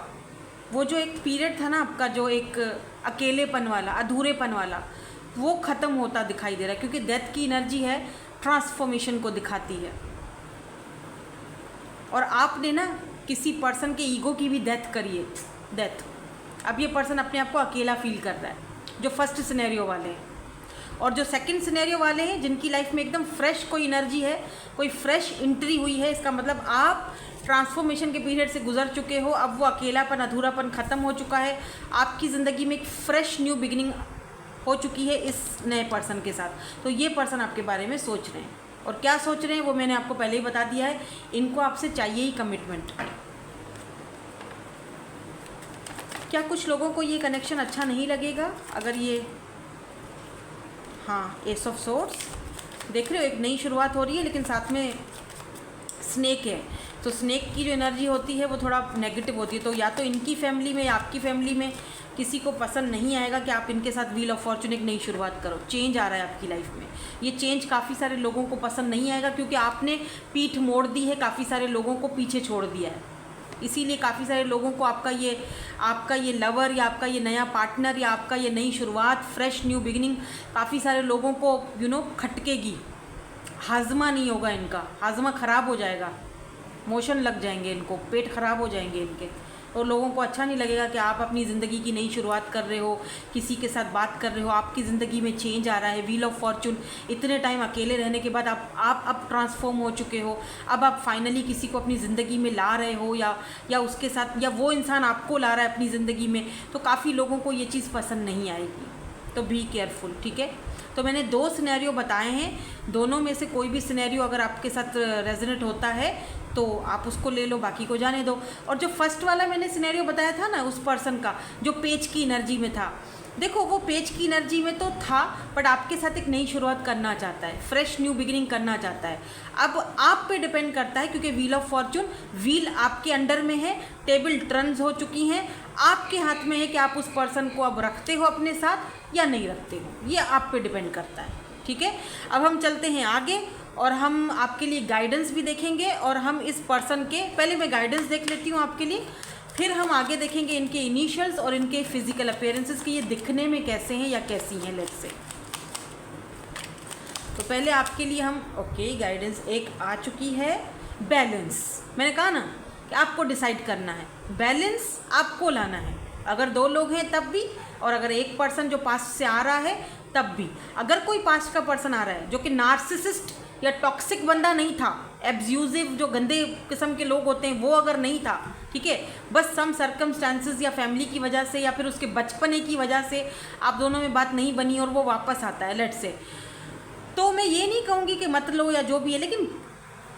जो एक अकेलेपन वाला, अधूरेपन वाला, वो ख़त्म होता दिखाई दे रहा है, क्योंकि डेथ की एनर्जी है, ट्रांसफॉर्मेशन को दिखाती है। और आपने ना किसी पर्सन के ईगो की भी डेथ करी है, डेथ। अब ये पर्सन अपने आप को अकेला फील कर रहा है, जो फर्स्ट सिनेरियो वाले हैं। और जो सेकंड सिनेरियो वाले हैं, जिनकी लाइफ में एकदम फ्रेश कोई एनर्जी है, कोई फ्रेश एंट्री हुई है, इसका मतलब आप ट्रांसफॉर्मेशन के पीरियड से गुजर चुके हो। अब वो अकेलापन, अधूरापन ख़त्म हो चुका है। आपकी ज़िंदगी में एक फ्रेश न्यू बिगिनिंग हो चुकी है इस नए पर्सन के साथ। तो ये पर्सन आपके बारे में सोच रहे हैं, और क्या सोच रहे हैं वो मैंने आपको पहले ही बता दिया है। इनको आपसे चाहिए ही कमिटमेंट। क्या कुछ लोगों को ये कनेक्शन अच्छा नहीं लगेगा अगर ये, हाँ, एस ऑफ सोर्ड्स देख रहे हो, एक नई शुरुआत हो रही है, लेकिन साथ में स्नेक है। तो स्नेक की जो एनर्जी होती है वो थोड़ा नेगेटिव होती है। तो या तो इनकी फैमिली में या आपकी फैमिली में किसी को पसंद नहीं आएगा कि आप इनके साथ व्हील ऑफ फॉर्चून एक नई शुरुआत करो। चेंज आ रहा है आपकी लाइफ में, ये चेंज काफ़ी सारे लोगों को पसंद नहीं आएगा, क्योंकि आपने पीठ मोड़ दी है, काफ़ी सारे लोगों को पीछे छोड़ दिया है। इसीलिए काफ़ी सारे लोगों को आपका ये लवर या आपका ये नया पार्टनर या आपका ये नई शुरुआत, फ्रेश न्यू बिगिनिंग, काफ़ी सारे लोगों को खटकेगी। हाजमा नहीं होगा इनका, हाजमा ख़राब हो जाएगा, मोशन लग जाएंगे इनको, पेट ख़राब हो जाएंगे इनके, और लोगों को अच्छा नहीं लगेगा कि आप अपनी ज़िंदगी की नई शुरुआत कर रहे हो, किसी के साथ बात कर रहे हो, आपकी ज़िंदगी में चेंज आ रहा है। व्हील ऑफ फॉर्चून, इतने टाइम अकेले रहने के बाद आप अब ट्रांसफॉर्म हो चुके हो, अब आप फाइनली किसी को अपनी ज़िंदगी में ला रहे हो, या उसके साथ, या वो इंसान आपको ला रहा है अपनी ज़िंदगी में। तो काफ़ी लोगों को ये चीज़ पसंद नहीं आएगी, तो बी केयरफुल, ठीक है। तो मैंने 2 सिनेरियो बताए हैं, दोनों में से कोई भी सिनेरियो अगर आपके साथ रेजोनेट होता है तो आप उसको ले लो, बाकी को जाने दो। और जो फर्स्ट वाला मैंने सिनेरियो बताया था ना, उस पर्सन का जो पेज की एनर्जी में था, देखो वो पेज की एनर्जी में तो था, बट आपके साथ एक नई शुरुआत करना चाहता है, फ्रेश न्यू बिगिनिंग करना चाहता है। अब आप पे डिपेंड करता है, क्योंकि व्हील ऑफ फॉर्चून, व्हील आपके अंडर में है, टेबल टर्न्स हो चुकी हैं, आपके हाथ में है कि आप उस पर्सन को अब रखते हो अपने साथ या नहीं रखते हो, ये आप पे डिपेंड करता है, ठीक है। अब हम चलते हैं आगे, और हम आपके लिए गाइडेंस भी देखेंगे, और हम इस पर्सन के, पहले मैं गाइडेंस देख लेती हूँ आपके लिए, फिर हम आगे देखेंगे इनके इनिशियल्स और इनके फिजिकल अपीयरेंसेस कि ये दिखने में कैसे हैं या कैसी हैं, लेट्स से। तो पहले आपके लिए हम, ओके, गाइडेंस एक आ चुकी है। बैलेंस, मैंने कहा ना कि आपको डिसाइड करना है, बैलेंस आपको लाना है। अगर 2 लोग हैं तब भी, और अगर एक पर्सन जो पास्ट से आ रहा है तब भी। अगर कोई पास्ट का पर्सन आ रहा है जो कि नार्सिसिस्ट या टॉक्सिक बंदा नहीं था, एब्यूजिव जो गंदे किस्म के लोग होते हैं वो अगर नहीं था, ठीक है, बस सम सर्कमस्टांसेस या फैमिली की वजह से या फिर उसके बचपने की वजह से आप दोनों में बात नहीं बनी और वो वापस आता है, लेट्स से, तो मैं ये नहीं कहूँगी कि मत लो या जो भी है, लेकिन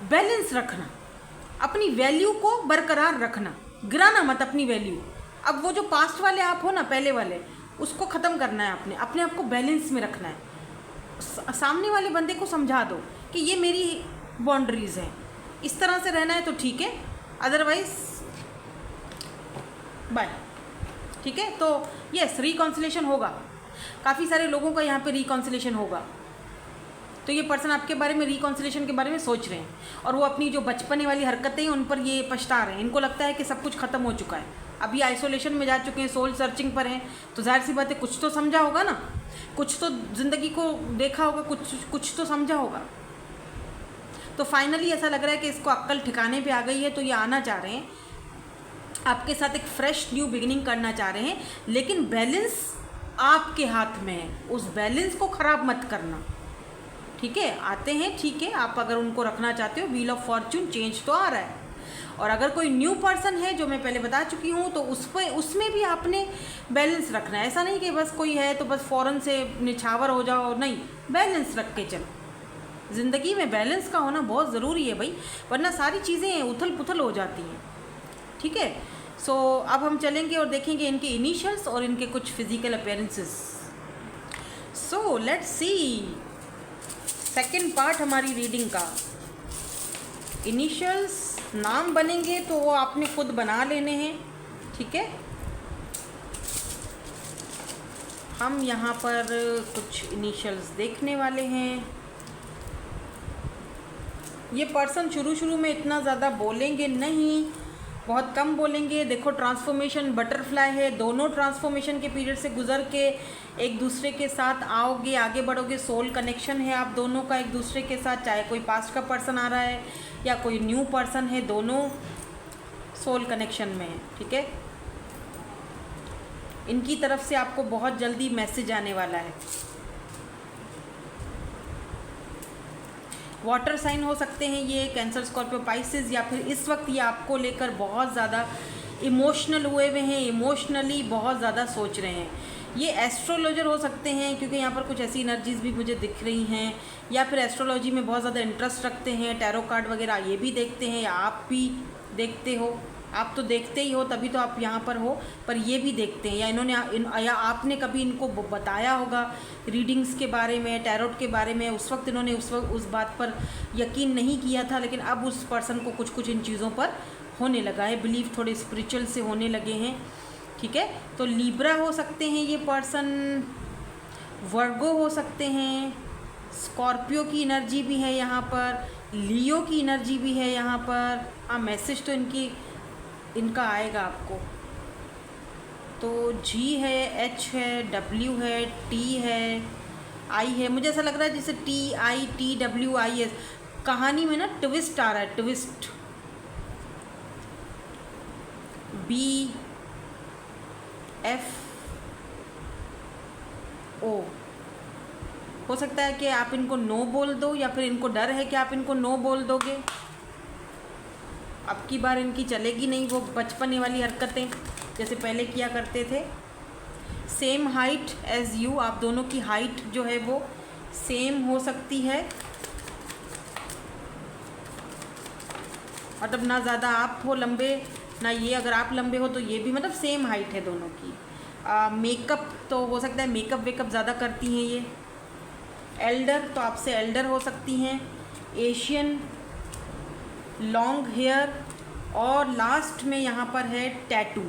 बैलेंस रखना, अपनी वैल्यू को बरकरार रखना, गिराना मत अपनी वैल्यू। अब वो जो पास्ट वाले आप हो ना, पहले वाले, उसको ख़त्म करना है, अपने आप को बैलेंस में रखना है। सामने वाले बंदे को समझा दो कि ये मेरी बाउंड्रीज़ हैं, इस तरह से रहना है तो ठीक है, अदरवाइज बाय, ठीक है। तो यस, रिकॉन्सिलेशन होगा, काफ़ी सारे लोगों का यहाँ पे रिकॉन्सिलेशन होगा। तो ये पर्सन आपके बारे में रिकॉन्सिलेशन के बारे में सोच रहे हैं, और वो अपनी जो बचपने वाली हरकतें हैं उन पर ये पछता रहे हैं। इनको लगता है कि सब कुछ ख़त्म हो चुका है, अभी आइसोलेशन में जा चुके हैं, सोल सर्चिंग पर हैं, तो जाहिर सी बात है कुछ तो समझा होगा ना, कुछ तो ज़िंदगी को देखा होगा, कुछ तो समझा होगा। तो फाइनली ऐसा लग रहा है कि इसको अक्ल ठिकाने पे आ गई है, तो ये आना चाह रहे हैं आपके साथ, एक फ्रेश न्यू बिगिनिंग करना चाह रहे हैं, लेकिन बैलेंस आपके हाथ में है, उस बैलेंस को ख़राब मत करना, ठीक है। आते हैं, ठीक है, आप अगर उनको रखना चाहते हो, व्हील ऑफ फॉर्चून, चेंज तो आ रहा है। और अगर कोई न्यू पर्सन है, जो मैं पहले बता चुकी हूँ, तो उसमें भी आपने बैलेंस रखना है। ऐसा नहीं कि बस कोई है तो बस फ़ौरन से निछावर हो जाओ, नहीं, बैलेंस रख के चलो। ज़िंदगी में बैलेंस का होना बहुत ज़रूरी है भाई, वरना सारी चीज़ें उथल पुथल हो जाती हैं, ठीक है। सो अब हम चलेंगे और देखेंगे इनके इनिशियल्स और इनके कुछ physical appearances. So let's see second part हमारी रीडिंग का। इनिशियल्स नाम बनेंगे तो वो आपने खुद बना लेने हैं, ठीक है। हम यहाँ पर कुछ इनिशियल्स देखने वाले हैं। ये पर्सन शुरू में इतना ज़्यादा बोलेंगे नहीं, बहुत कम बोलेंगे। देखो ट्रांसफॉर्मेशन बटरफ्लाई है, दोनों ट्रांसफॉर्मेशन के पीरियड से गुजर के एक दूसरे के साथ आओगे, आगे बढ़ोगे। सोल कनेक्शन है आप दोनों का एक दूसरे के साथ, चाहे कोई पास्ट का पर्सन आ रहा है या कोई न्यू पर्सन है, दोनों सोल कनेक्शन में है, ठीक है। इनकी तरफ से आपको बहुत जल्दी मैसेज आने वाला है। वाटर साइन हो सकते हैं ये, कैंसर, स्कॉर्पियो, पाइसेस, या फिर इस वक्त ये आपको लेकर बहुत ज़्यादा इमोशनल हुए हुए हैं, इमोशनली बहुत ज़्यादा सोच रहे हैं। ये एस्ट्रोलॉजर हो सकते हैं, क्योंकि यहाँ पर कुछ ऐसी एनर्जीज भी मुझे दिख रही हैं, या फिर एस्ट्रोलॉजी में बहुत ज़्यादा इंटरेस्ट रखते हैं, टैरो कार्ड वगैरह ये भी देखते हैं, या आप भी देखते हो। आप तो देखते ही हो, तभी तो आप यहाँ पर हो, पर ये भी देखते हैं, या या आपने कभी इनको बताया होगा रीडिंग्स के बारे में, टैरोट के बारे में। उस वक्त इन्होंने उस बात पर यकीन नहीं किया था, लेकिन अब उस पर्सन को कुछ कुछ इन चीज़ों पर होने लगा है, बिलीव थोड़े स्पिरिचुअल से होने लगे हैं। ठीक है, तो लीब्रा हो सकते हैं ये पर्सन, वर्गो हो सकते हैं, स्कॉर्पियो की एनर्जी भी है यहाँ पर, लियो की एनर्जी भी है यहाँ पर। हाँ, मैसेज तो इनका आएगा आपको। तो जी है, एच है, डब्ल्यू है, टी है, आई है। मुझे ऐसा लग रहा है जैसे TITWIS कहानी में ना ट्विस्ट आ रहा है, ट्विस्ट। BFO हो सकता है कि आप इनको नो बोल दो, या फिर इनको डर है कि आप इनको नो बोल दोगे। अब की बार इनकी चलेगी नहीं वो बचपने वाली हरकतें जैसे पहले किया करते थे। सेम हाइट एज यू, आप दोनों की हाइट जो है वो सेम हो सकती है, मतलब ना ज़्यादा आप हो लंबे ना ये, अगर आप लंबे हो तो ये भी, मतलब सेम हाइट है दोनों की। मेकअप तो हो सकता है मेकअप वेकअप ज़्यादा करती हैं ये। एल्डर तो आपसे एल्डर हो सकती हैं। एशियन, लॉन्ग हेयर, और लास्ट में यहाँ पर है टैटू।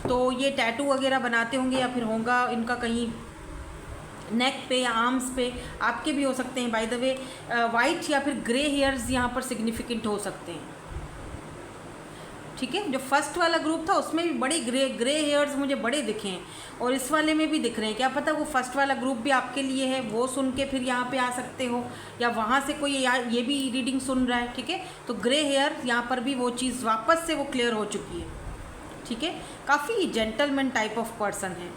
तो ये टैटू वगैरह बनाते होंगे, या फिर होगा इनका कहीं नेक पे या आर्म्स पे, आपके भी हो सकते हैं बाय द वे। वाइट या फिर ग्रे हेयर्स यहाँ पर सिग्निफिकेंट हो सकते हैं। ठीक है, जो फर्स्ट वाला ग्रुप था उसमें भी बड़े ग्रे हेयर्स मुझे बड़े दिखे हैं, और इस वाले में भी दिख रहे हैं। क्या पता वो फर्स्ट वाला ग्रुप भी आपके लिए है, वो सुन के फिर यहाँ पे आ सकते हो, या वहाँ से कोई ये भी रीडिंग सुन रहा है। ठीक है, तो ग्रे हेयर यहाँ पर भी वो चीज़ वापस से वो क्लियर हो चुकी है। ठीक है, काफ़ी जेंटलमैन टाइप ऑफ पर्सन है,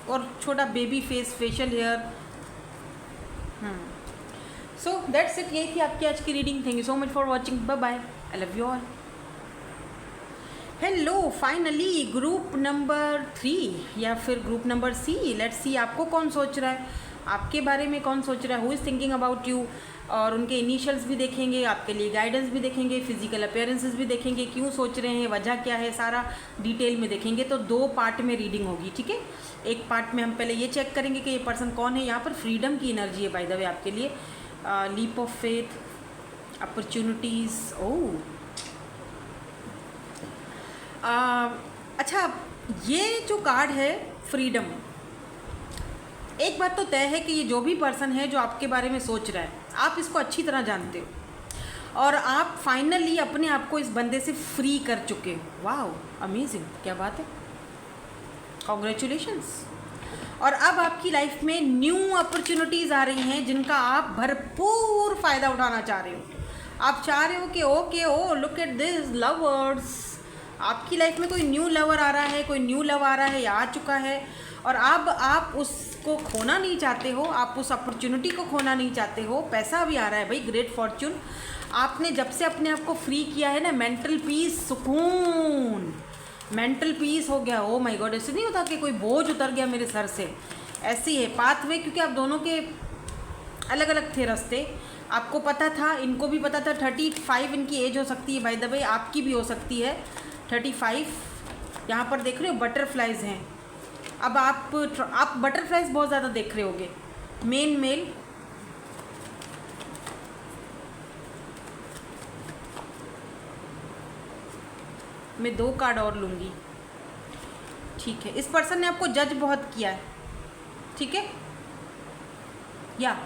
और छोटा baby face, facial hair. So that's it, यही थी आपकी आज की reading. Thank you so much for watching, bye bye, I love you all. Hello, finally group number 3 या फिर group number C, let's see आपको कौन सोच रहा है, आपके बारे में कौन सोच रहा है, who is thinking about you. और उनके इनिशियल्स भी देखेंगे, आपके लिए गाइडेंस भी देखेंगे, फिजिकल अपीयरेंसेस भी देखेंगे, क्यों सोच रहे हैं, वजह क्या है, सारा डिटेल में देखेंगे। तो 2 पार्ट में रीडिंग होगी। ठीक है, एक पार्ट में हम पहले ये चेक करेंगे कि ये पर्सन कौन है। यहाँ पर फ्रीडम की एनर्जी है बाय द वे आपके लिए, लीप ऑफ फेथ, अपॉर्चुनिटीज़। ओह अच्छा, ये जो कार्ड है फ्रीडम, एक बात तो तय है कि ये जो भी पर्सन है जो आपके बारे में सोच रहा है, आप इसको अच्छी तरह जानते हो, और आप फाइनली अपने आप को इस बंदे से फ्री कर चुके हो। वाह, अमेजिंग, क्या बात है, कॉन्ग्रेचुलेशंस। और अब आपकी लाइफ में न्यू अपॉर्चुनिटीज़ आ रही हैं जिनका आप भरपूर फ़ायदा उठाना चाह रहे हो। आप चाह रहे हो कि okay, oh look at this lovers, आपकी लाइफ में कोई न्यू लवर आ रहा है, कोई न्यू लव आ रहा है या आ चुका है, और अब आप उसको खोना नहीं चाहते हो, आप उस अपॉर्चुनिटी को खोना नहीं चाहते हो। पैसा भी आ रहा है भाई, ग्रेट फॉर्च्यून। आपने जब से अपने आप को फ्री किया है ना, मेंटल पीस, सुकून, मेंटल पीस हो गया। ओ माय गॉड, ऐसे नहीं होता कि कोई बोझ उतर गया मेरे सर से, ऐसे ही है पाथवे, क्योंकि आप दोनों के अलग अलग थे रास्ते। आपको पता था, इनको भी पता था, 35 इनकी एज हो सकती है बाय द वे, आपकी भी हो सकती है 35। यहाँ पर देख रहे हो बटरफ्लाइज हैं। अब आप बटरफ्लाइज बहुत ज़्यादा देख रहे होगे। मेन मेल, मैं 2 कार्ड और लूँगी। ठीक है, इस पर्सन ने आपको जज बहुत किया है। ठीक है, या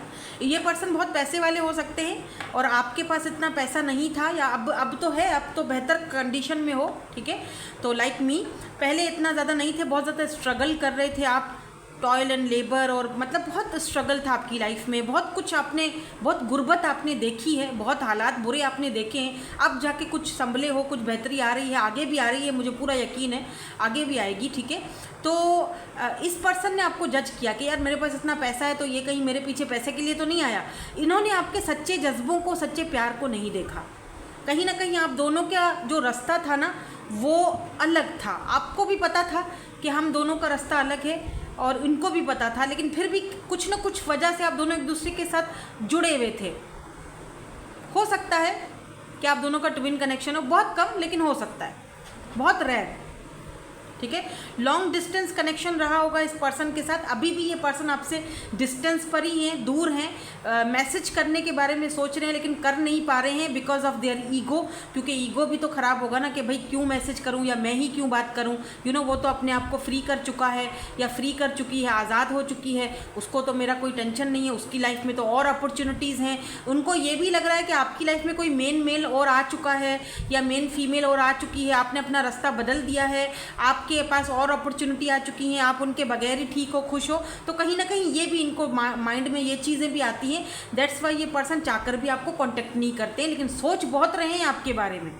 ये पर्सन बहुत पैसे वाले हो सकते हैं, और आपके पास इतना पैसा नहीं था, या अब तो है, अब तो बेहतर कंडीशन में हो। ठीक है, तो लाइक मी, पहले इतना ज़्यादा नहीं थे, बहुत ज़्यादा स्ट्रगल कर रहे थे आप, टॉयल एंड लेबर, और मतलब बहुत स्ट्रगल था आपकी लाइफ में, बहुत कुछ आपने, बहुत गुर्बत आपने देखी है, बहुत हालात बुरे आपने देखे हैं। अब जाके कुछ संभले हो, कुछ बेहतरी आ रही है, आगे भी आ रही है, मुझे पूरा यकीन है आगे भी आएगी। ठीक है, तो इस पर्सन ने आपको जज किया कि यार मेरे पास इतना पैसा है, तो ये कहीं मेरे पीछे पैसे के लिए तो नहीं आया। इन्होंने आपके सच्चे जज्बों को, सच्चे प्यार को नहीं देखा। कहीं ना कहीं आप दोनों का जो रास्ता था ना, वो अलग था। आपको भी पता था कि हम दोनों का रास्ता अलग है, और उनको भी पता था, लेकिन फिर भी कुछ ना कुछ वजह से आप दोनों एक दूसरे के साथ जुड़े हुए थे। हो सकता है कि आप दोनों का ट्विन कनेक्शन हो, बहुत कम लेकिन हो सकता है, बहुत रेयर, ठीक है। लॉन्ग डिस्टेंस कनेक्शन रहा होगा इस पर्सन के साथ। अभी भी ये पर्सन आपसे डिस्टेंस पर ही हैं, दूर हैं, मैसेज करने के बारे में सोच रहे हैं लेकिन कर नहीं पा रहे हैं बिकॉज ऑफ देयर ईगो, क्योंकि ईगो भी तो ख़राब होगा ना कि भाई क्यों मैसेज करूं या मैं ही क्यों बात करूं, वो तो अपने आप को फ्री कर चुका है या फ्री कर चुकी है, आज़ाद हो चुकी है, उसको तो मेरा कोई टेंशन नहीं है, उसकी लाइफ में तो और अपॉर्चुनिटीज़ हैं। उनको ये भी लग रहा है कि आपकी लाइफ में कोई मेन मेल और आ चुका है या मेन फीमेल और आ चुकी है, आपने अपना रास्ता बदल दिया है, आपके पास और अपॉर्चुनिटी आ चुकी हैं, आप उनके बगैर ही ठीक हो, खुश हो। तो कहीं ना कहीं ये भी इनको माइंड में ये चीज़ें भी आती हैं। दैट्स वाई ये पर्सन चाहकर भी आपको कांटेक्ट नहीं करते हैं, लेकिन सोच बहुत रहे हैं आपके बारे में।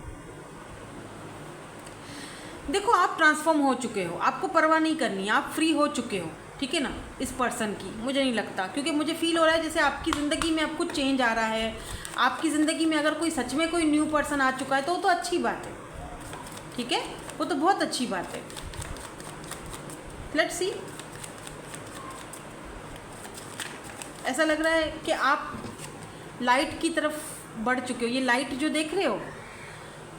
देखो, आप ट्रांसफॉर्म हो चुके हो, आपको परवाह नहीं करनी है, आप फ्री हो चुके हो, ठीक है ना, इस पर्सन की। मुझे नहीं लगता, क्योंकि मुझे फील हो रहा है जैसे आपकी ज़िंदगी में अब कुछ चेंज आ रहा है। आपकी ज़िंदगी में अगर कोई सच में कोई न्यू पर्सन आ चुका है तो वो तो अच्छी बात है, ठीक है, वो तो बहुत अच्छी बात है। लेट्स सी, ऐसा लग रहा है कि आप लाइट की तरफ बढ़ चुके हो। ये लाइट जो देख रहे हो,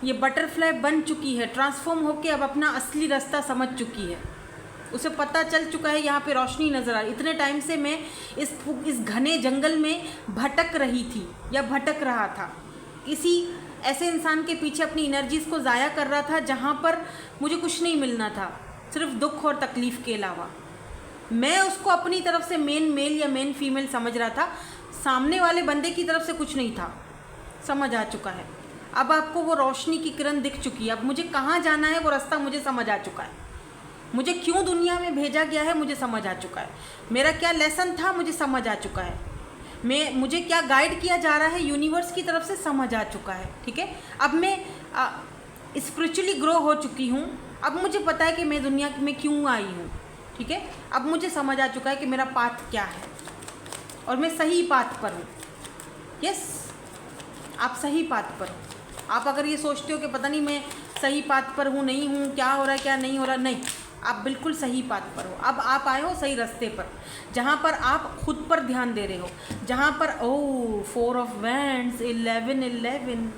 ये बटरफ्लाई बन चुकी है, ट्रांसफॉर्म होके अब अपना असली रास्ता समझ चुकी है, उसे पता चल चुका है, यहाँ पे रोशनी नज़र आ रही। इतने टाइम से मैं इस घने जंगल में भटक रही थी या भटक रहा था, किसी ऐसे इंसान के पीछे अपनी एनर्जीज़ को ज़ाया कर रहा था जहाँ पर मुझे कुछ नहीं मिलना था, सिर्फ दुख और तकलीफ़ के अलावा। मैं उसको अपनी तरफ से मेन मेल या मेन फीमेल समझ रहा था, सामने वाले बंदे की तरफ से कुछ नहीं था। समझ आ चुका है, अब आपको वो रोशनी की किरण दिख चुकी है। अब मुझे कहाँ जाना है वो रास्ता मुझे समझ आ चुका है, मुझे क्यों दुनिया में भेजा गया है मुझे समझ आ चुका है, मेरा क्या लेसन था मुझे समझ आ चुका है, मुझे क्या गाइड किया जा रहा है यूनिवर्स की तरफ से समझ आ चुका है, ठीक है। अब मैं स्पिरिचुअली ग्रो हो चुकी हूँ, अब मुझे पता है कि मैं दुनिया में क्यों आई हूँ, ठीक है। अब मुझे समझ आ चुका है कि मेरा पाथ क्या है और मैं सही पाथ पर हूँ। यस, आप सही पाथ पर हो। आप अगर ये सोचते हो कि पता नहीं मैं सही पाथ पर हूँ नहीं हूँ, क्या हो रहा है क्या नहीं हो रहा, नहीं, आप बिल्कुल सही पाथ पर हो। अब आप आए हो सही रास्ते पर, जहाँ पर आप खुद पर ध्यान दे रहे हो, जहाँ पर 4 ऑफ वैंड्स 11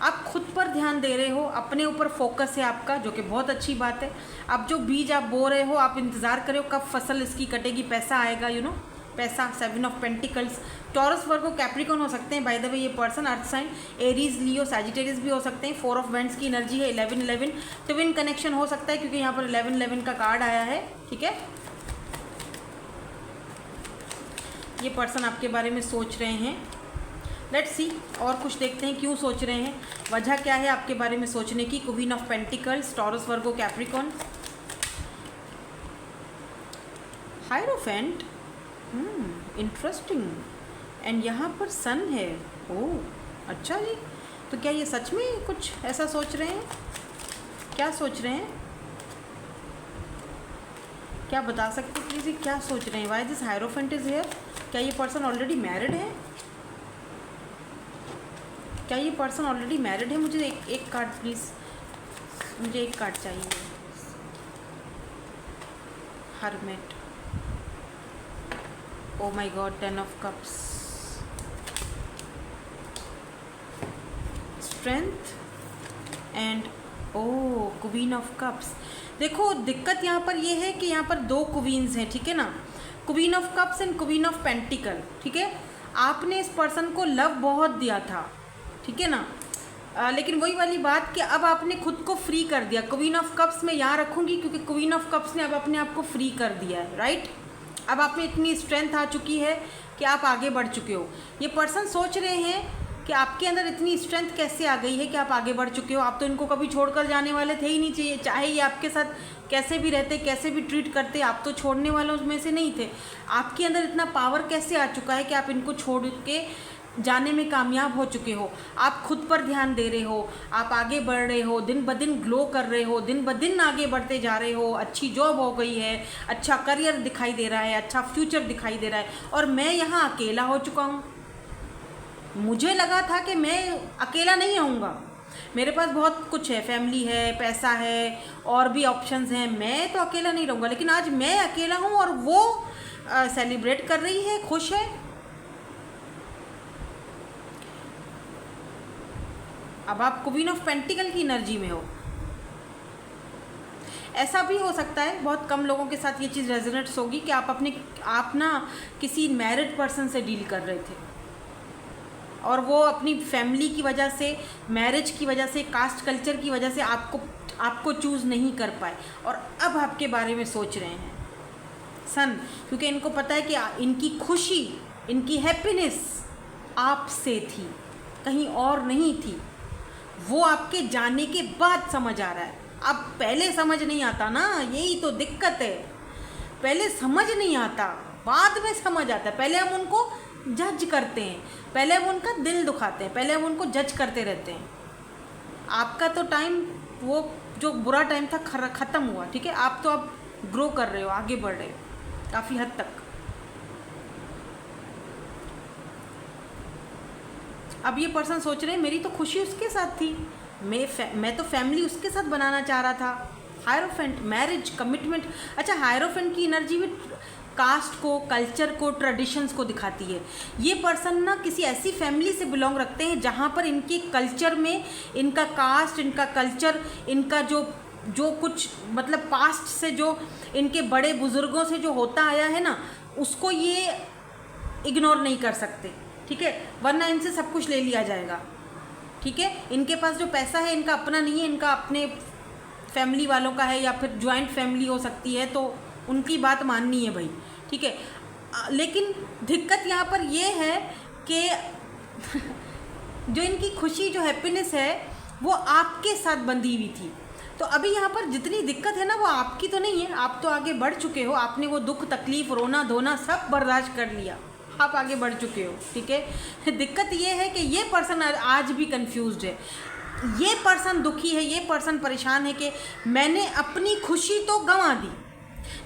आप खुद पर ध्यान दे रहे हो, अपने ऊपर फोकस है आपका, जो कि बहुत अच्छी बात है। अब जो बीज आप बो रहे हो, आप इंतज़ार करो कब फसल इसकी कटेगी, पैसा आएगा, पैसा। 7 of pentacles, taurus, Virgo, Capricorn हो सकते हैं। बाय द वे ये पर्सन अर्थ साइन, एरीज, लियो, सैजिटेरियस भी हो सकते हैं। 4 ऑफ वेंट्स की एनर्जी है। 11 ट्विन कनेक्शन हो सकता है क्योंकि यहाँ पर 11 का कार्ड आया है, ठीक है। ये पर्सन आपके बारे में सोच रहे हैं। लेट्स सी, और कुछ देखते हैं क्यों सोच रहे हैं, वजह क्या है आपके बारे में सोचने की। Queen of pentacles, taurus, Virgo, Capricorn, hierophant, interesting, and यहाँ पर सन है। ओह अच्छा जी, तो क्या ये सच में कुछ ऐसा सोच रहे हैं? क्या सोच रहे हैं? क्या बता सकते प्लीज़, ये क्या सोच रहे हैं? Why this hierophant is here? क्या ये पर्सन ऑलरेडी मैरिड है? क्या ये पर्सन ऑलरेडी मैरिड है? मुझे एक कार्ड प्लीज़, मुझे एक कार्ड चाहिए। Hermit, oh my God, 10 of cups, strength, and queen of cups. देखो दिक्कत यहाँ पर ये है कि यहाँ पर 2 क्वींस हैं, ठीक है ना, queen of cups and queen of pentacle, ठीक है। आपने इस पर्सन को लव बहुत दिया था, ठीक है ना, लेकिन वही वाली बात कि अब आपने खुद को फ्री कर दिया। क्वीन ऑफ कप्स मैं यहाँ रखूँगी क्योंकि क्वीन ऑफ कप्स ने अब अपने आप को फ्री कर दिया है, राइट। अब आप में इतनी स्ट्रेंथ आ चुकी है कि आप आगे बढ़ चुके हो। ये पर्सन सोच रहे हैं कि आपके अंदर इतनी स्ट्रेंथ कैसे आ गई है कि आप आगे बढ़ चुके हो। आप तो इनको कभी छोड़कर जाने वाले थे ही नहीं, चाहिए चाहे ये आपके साथ कैसे भी रहते, कैसे भी ट्रीट करते, आप तो छोड़ने वालों में से नहीं थे। आपके अंदर इतना पावर कैसे आ चुका है कि आप इनको छोड़ के जाने में कामयाब हो चुके हो। आप खुद पर ध्यान दे रहे हो, आप आगे बढ़ रहे हो, दिन ब दिन ग्लो कर रहे हो, दिन ब दिन आगे बढ़ते जा रहे हो। अच्छी जॉब हो गई है, अच्छा करियर दिखाई दे रहा है, अच्छा फ्यूचर दिखाई दे रहा है। और मैं यहाँ अकेला हो चुका हूँ। मुझे लगा था कि मैं अकेला नहीं रहूँगा, मेरे पास बहुत कुछ है, फैमिली है, पैसा है, और भी ऑप्शंस हैं, मैं तो अकेला नहीं रहूँगा। लेकिन आज मैं अकेला हूँ और वो सेलिब्रेट कर रही है, खुश है। अब आप क्वीन ऑफ पेंटिकल की एनर्जी में हो। ऐसा भी हो सकता है, बहुत कम लोगों के साथ ये चीज़ रेजोनेट्स होगी कि आप ना किसी मैरिड पर्सन से डील कर रहे थे और वो अपनी फैमिली की वजह से, मैरिज की वजह से, कास्ट कल्चर की वजह से आपको चूज़ नहीं कर पाए और अब आपके बारे में सोच रहे हैं सन, क्योंकि इनको पता है कि इनकी खुशी, इनकी हैप्पीनेस आपसे थी, कहीं और नहीं थी। वो आपके जाने के बाद समझ आ रहा है। अब पहले समझ नहीं आता ना, यही तो दिक्कत है। पहले समझ नहीं आता, बाद में समझ आता है। पहले हम उनको जज करते हैं, पहले हम उनका दिल दुखाते हैं, पहले हम उनको जज करते रहते हैं। आपका तो टाइम, वो जो बुरा टाइम था, ख़त्म हुआ, ठीक है। आप तो अब ग्रो कर रहे हो, आगे बढ़ रहे हो काफ़ी हद तक। अब ये पर्सन सोच रहे हैं मेरी तो खुशी उसके साथ थी, मैं तो फैमिली उसके साथ बनाना चाह रहा था। Hierophant, marriage, commitment. अच्छा, हायरोफेंट की एनर्जी भी कास्ट को, कल्चर को, ट्रेडिशंस को दिखाती है। ये पर्सन ना किसी ऐसी फैमिली से बिलोंग रखते हैं जहाँ पर इनके कल्चर में, इनका कास्ट, इनका कल्चर, इनका जो कुछ मतलब पास्ट से जो इनके बड़े बुज़ुर्गों से जो होता आया है ना, उसको ये इग्नोर नहीं कर सकते, ठीक है। वरना इनसे सब कुछ ले लिया जाएगा, ठीक है। इनके पास जो पैसा है इनका अपना नहीं है, इनका अपने फैमिली वालों का है, या फिर जॉइंट फैमिली हो सकती है, तो उनकी बात माननी है भाई, ठीक है। लेकिन दिक्कत यहाँ पर ये है कि जो इनकी खुशी, जो हैप्पीनेस है, वो आपके साथ बंधी हुई थी। तो अभी यहाँ पर जितनी दिक्कत है ना, वो आपकी तो नहीं है। आप तो आगे बढ़ चुके हो, आपने वो दुख, तकलीफ़, रोना धोना सब बर्दाश्त कर लिया, आप आगे बढ़ चुके हो, ठीक है। दिक्कत ये है कि ये पर्सन आज भी कंफ्यूज्ड है, ये पर्सन दुखी है, ये पर्सन परेशान है कि मैंने अपनी खुशी तो गंवा दी।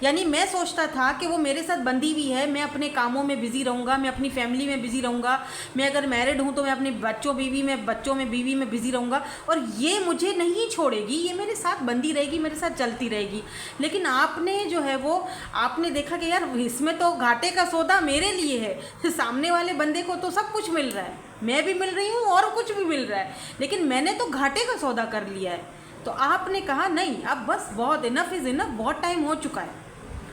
यानी मैं सोचता था कि वो मेरे साथ बंधी हुई है, मैं अपने कामों में बिज़ी रहूँगा, मैं अपनी फैमिली में बिज़ी रहूँगा, मैं अगर मैरिड हूँ तो मैं अपने बच्चों बीवी में बिज़ी रहूँगा, और ये मुझे नहीं छोड़ेगी, ये मेरे साथ बंधी रहेगी, मेरे साथ चलती रहेगी। लेकिन आपने जो है वो, आपने देखा कि यार इसमें तो घाटे का सौदा मेरे लिए है। सामने वाले बंदे को तो सब कुछ मिल रहा है, मैं भी मिल रही हूँ और कुछ भी मिल रहा है, लेकिन मैंने तो घाटे का सौदा कर लिया है। तो आपने कहा नहीं, अब बस बहुत, इनफ इज़ इनफ, बहुत टाइम हो चुका है,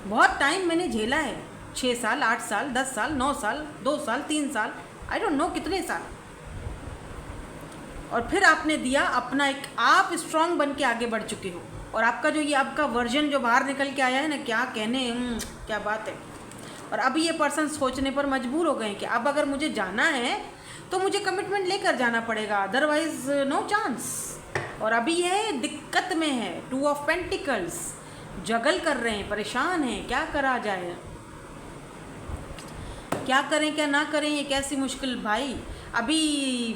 बहुत टाइम मैंने झेला है, 6 साल, 8 साल, 10 साल, 9 साल, 2 साल, 3 साल, आई डोंट नो कितने साल। और फिर आपने दिया अपना एक, आप स्ट्रांग बन के आगे बढ़ चुके हो, और आपका जो ये आपका वर्जन जो बाहर निकल के आया है ना, क्या कहने, क्या बात है। और अब ये पर्सन सोचने पर मजबूर हो गए कि अब अगर मुझे जाना है तो मुझे कमिटमेंट लेकर जाना पड़ेगा, अदरवाइज नो चांस। और अभी ये दिक्कत में है, 2 ऑफ पेंटिकल्स, जगल कर रहे हैं, परेशान हैं, क्या करा जाए, क्या करें क्या ना करें, ये कैसी मुश्किल भाई। अभी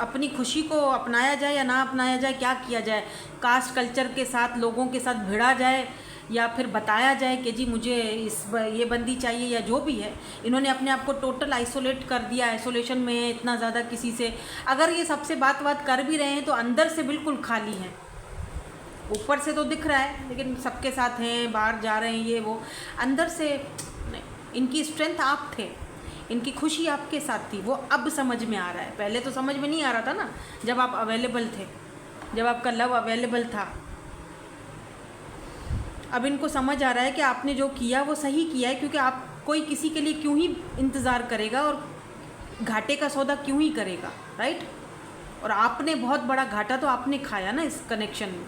अपनी खुशी को अपनाया जाए या ना अपनाया जाए, क्या किया जाए, कास्ट कल्चर के साथ, लोगों के साथ भिड़ा जाए, या फिर बताया जाए कि जी मुझे ये बंदी चाहिए, या जो भी है। इन्होंने अपने आप को टोटल आइसोलेट कर दिया, आइसोलेशन में है इतना ज़्यादा किसी से। अगर ये सबसे बात कर भी रहे हैं तो अंदर से बिल्कुल खाली हैं, ऊपर से तो दिख रहा है लेकिन सबके साथ हैं, बाहर जा रहे हैं, ये वो, अंदर से नहीं। इनकी स्ट्रेंथ आप थे, इनकी खुशी आपके साथ थी, वो अब समझ में आ रहा है। पहले तो समझ में नहीं आ रहा था ना, जब आप अवेलेबल थे, जब आपका लव अवेलेबल था। अब इनको समझ आ रहा है कि आपने जो किया वो सही किया है, क्योंकि आप कोई किसी के लिए क्यों ही इंतज़ार करेगा और घाटे का सौदा क्यों ही करेगा, राइट। और आपने बहुत बड़ा घाटा तो आपने खाया ना इस कनेक्शन में,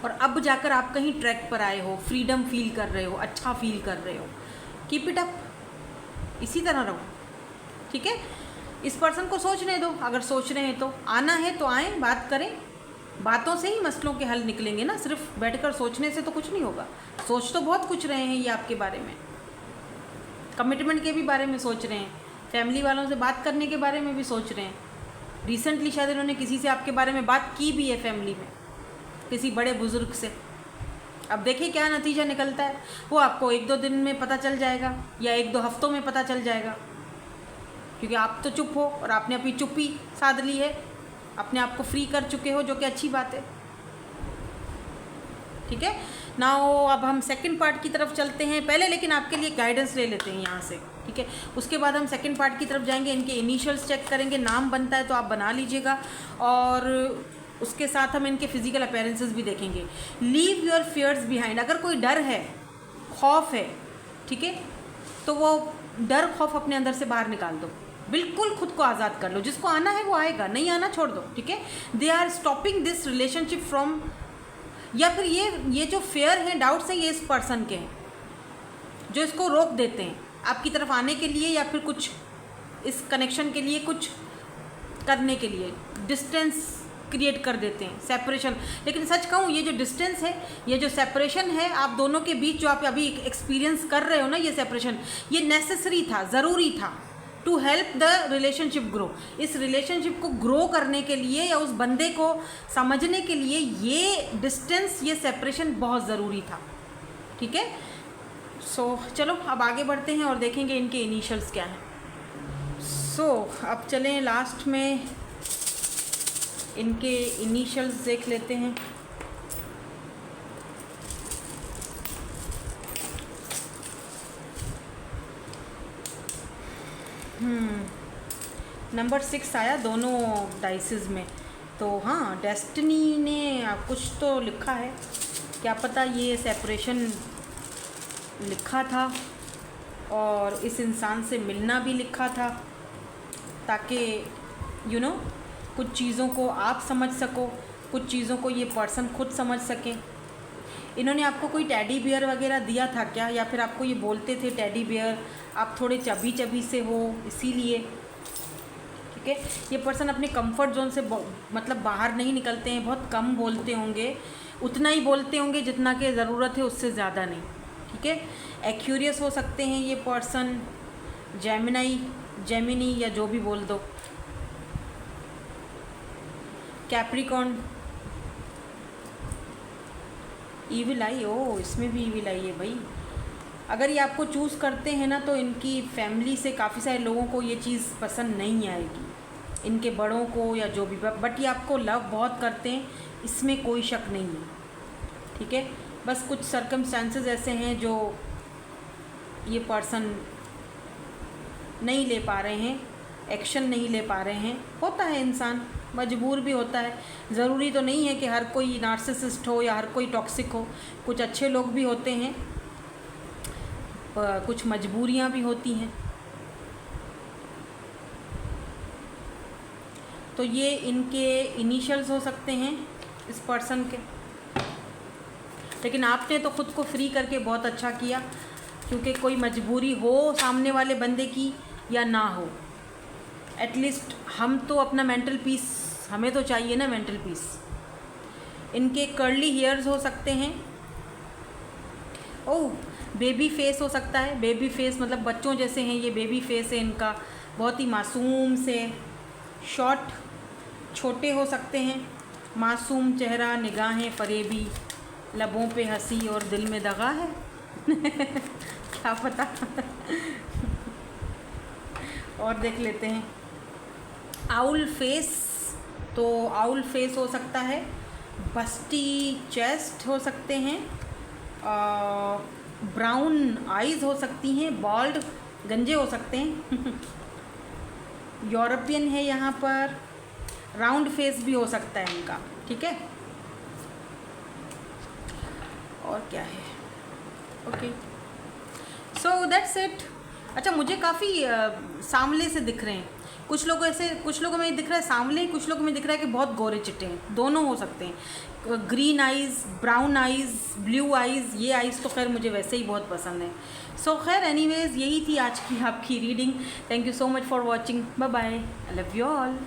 और अब जाकर आप कहीं ट्रैक पर आए हो, फ्रीडम फील कर रहे हो, अच्छा फील कर रहे हो। कीप इट अप, इसी तरह रहो, ठीक है। इस पर्सन को सोचने दो, अगर सोच रहे हैं तो आना है तो आएँ, बात करें, बातों से ही मसलों के हल निकलेंगे ना, सिर्फ बैठकर सोचने से तो कुछ नहीं होगा। सोच तो बहुत कुछ रहे हैं ये आपके बारे में, कमिटमेंट के भी बारे में सोच रहे हैं, फैमिली वालों से बात करने के बारे में भी सोच रहे हैं। रिसेंटली शायद इन्होंने किसी से आपके बारे में बात की भी है, फैमिली में किसी बड़े बुज़ुर्ग से। अब देखिए क्या नतीजा निकलता है, वो आपको 1-2 दिन में पता चल जाएगा, या 1-2 हफ्तों में पता चल जाएगा, क्योंकि आप तो चुप हो और आपने अपनी चुप्पी साध ली है। अपने आप को फ्री कर चुके हो, जो कि अच्छी बात है। ठीक है, नाउ अब हम सेकंड पार्ट की तरफ चलते हैं पहले, लेकिन आपके लिए गाइडेंस ले लेते हैं यहाँ से। ठीक है, उसके बाद हम सेकंड पार्ट की तरफ जाएंगे, इनके इनिशियल्स चेक करेंगे, नाम बनता है तो आप बना लीजिएगा, और उसके साथ हम इनके फिजिकल अपीयरेंसेस भी देखेंगे। Leave your fears behind. अगर कोई डर है, खौफ है, ठीक है, तो वो डर खौफ अपने अंदर से बाहर निकाल दो, बिल्कुल खुद को आज़ाद कर लो। जिसको आना है वो आएगा, नहीं आना छोड़ दो। ठीक है, they are stopping this relationship from, या फिर ये जो फेयर हैं, डाउट्स हैं, ये इस पर्सन के हैं जो इसको रोक देते हैं आपकी तरफ आने के लिए, या फिर कुछ इस कनेक्शन के लिए कुछ करने के लिए डिस्टेंस क्रिएट कर देते हैं, सेपरेशन। लेकिन सच कहूँ, ये जो डिस्टेंस है, ये जो सेपरेशन है आप दोनों के बीच, जो आप अभी एक्सपीरियंस कर रहे हो ना, ये सेपरेशन, ये नेसेसरी था, ज़रूरी था, to help the relationship grow. इस रिलेशनशिप को ग्रो करने के लिए या उस बंदे को समझने के लिए ये डिस्टेंस, ये सेपरेशन बहुत ज़रूरी था। ठीक है, सो चलो अब आगे बढ़ते हैं और देखेंगे इनके इनिशियल्स क्या हैं। सो अब चलें लास्ट में इनके इनिशियल्स देख लेते हैं। नंबर 6 आया दोनों डाइसेस में, तो हाँ, डेस्टिनी ने कुछ तो लिखा है, क्या पता ये सेपरेशन लिखा था और इस इंसान से मिलना भी लिखा था, ताकि यू नो कुछ चीज़ों को आप समझ सको, कुछ चीज़ों को ये पर्सन खुद समझ सकें। इन्होंने आपको कोई टेडी बियर वगैरह दिया था क्या, या फिर आपको ये बोलते थे टेडी बियर, आप थोड़े चबी चबी से हो इसीलिए। ठीक है, ये पर्सन अपने कंफर्ट जोन से मतलब बाहर नहीं निकलते हैं, बहुत कम बोलते होंगे, उतना ही बोलते होंगे जितना कि ज़रूरत है, उससे ज़्यादा नहीं। ठीक है, एक्यूरियस हो सकते हैं ये पर्सन, जेमिनी या जो भी बोल दो, कैप्रिकॉर्न, ईविल आई, ओ इसमें भी ईविल आई है भाई। अगर ये आपको चूज़ करते हैं ना, तो इनकी फैमिली से काफ़ी सारे लोगों को ये चीज़ पसंद नहीं आएगी, इनके बड़ों को या जो भी, बट ये आपको लव बहुत करते हैं, इसमें कोई शक नहीं है। ठीक है, बस कुछ सर्कमस्टांसेस ऐसे हैं जो ये पर्सन नहीं ले पा रहे हैं, एक्शन नहीं ले पा रहे हैं। होता है, इंसान मजबूर भी होता है, ज़रूरी तो नहीं है कि हर कोई नार्सिसिस्ट हो या हर कोई टॉक्सिक हो, कुछ अच्छे लोग भी होते हैं, कुछ मजबूरियां भी होती हैं। तो ये इनके इनिशियल्स हो सकते हैं इस पर्सन के, लेकिन आपने तो ख़ुद को फ्री करके बहुत अच्छा किया, क्योंकि कोई मजबूरी हो सामने वाले बंदे की या ना हो, एटलीस्ट हम तो अपना मेंटल पीस, हमें तो चाहिए ना मेंटल पीस। इनके कर्ली हेयर्स हो सकते हैं, ओह बेबी फेस हो सकता है, बेबी फेस मतलब बच्चों जैसे हैं, ये बेबी फेस है इनका, बहुत ही मासूम से, शॉर्ट छोटे हो सकते हैं, मासूम चेहरा, निगाहें फरेबी, लबों पे हंसी और दिल में दगा है क्या पता और देख लेते हैं। आउल फेस, तो आउल फेस हो सकता है, बस्टी चेस्ट हो सकते हैं, ब्राउन आइज़ हो सकती हैं, बॉल्ड गंजे हो सकते हैं यूरोपियन है यहाँ पर, राउंड फेस भी हो सकता है इनका। ठीक है, और क्या है, ओके, सो दैट्स इट। अच्छा, मुझे काफ़ी सांवले से दिख रहे हैं, कुछ लोगों ऐसे, कुछ लोगों में दिख रहा है सांवले, कुछ लोगों में दिख रहा है कि बहुत गोरे चिट्टे हैं, दोनों हो सकते हैं, green eyes, brown eyes, blue eyes. ये आइज़ तो खैर मुझे वैसे ही बहुत पसंद है। सो खैर एनीवेज़, यही थी आज की आपकी reading. Thank you so much for watching, bye bye, I love you all.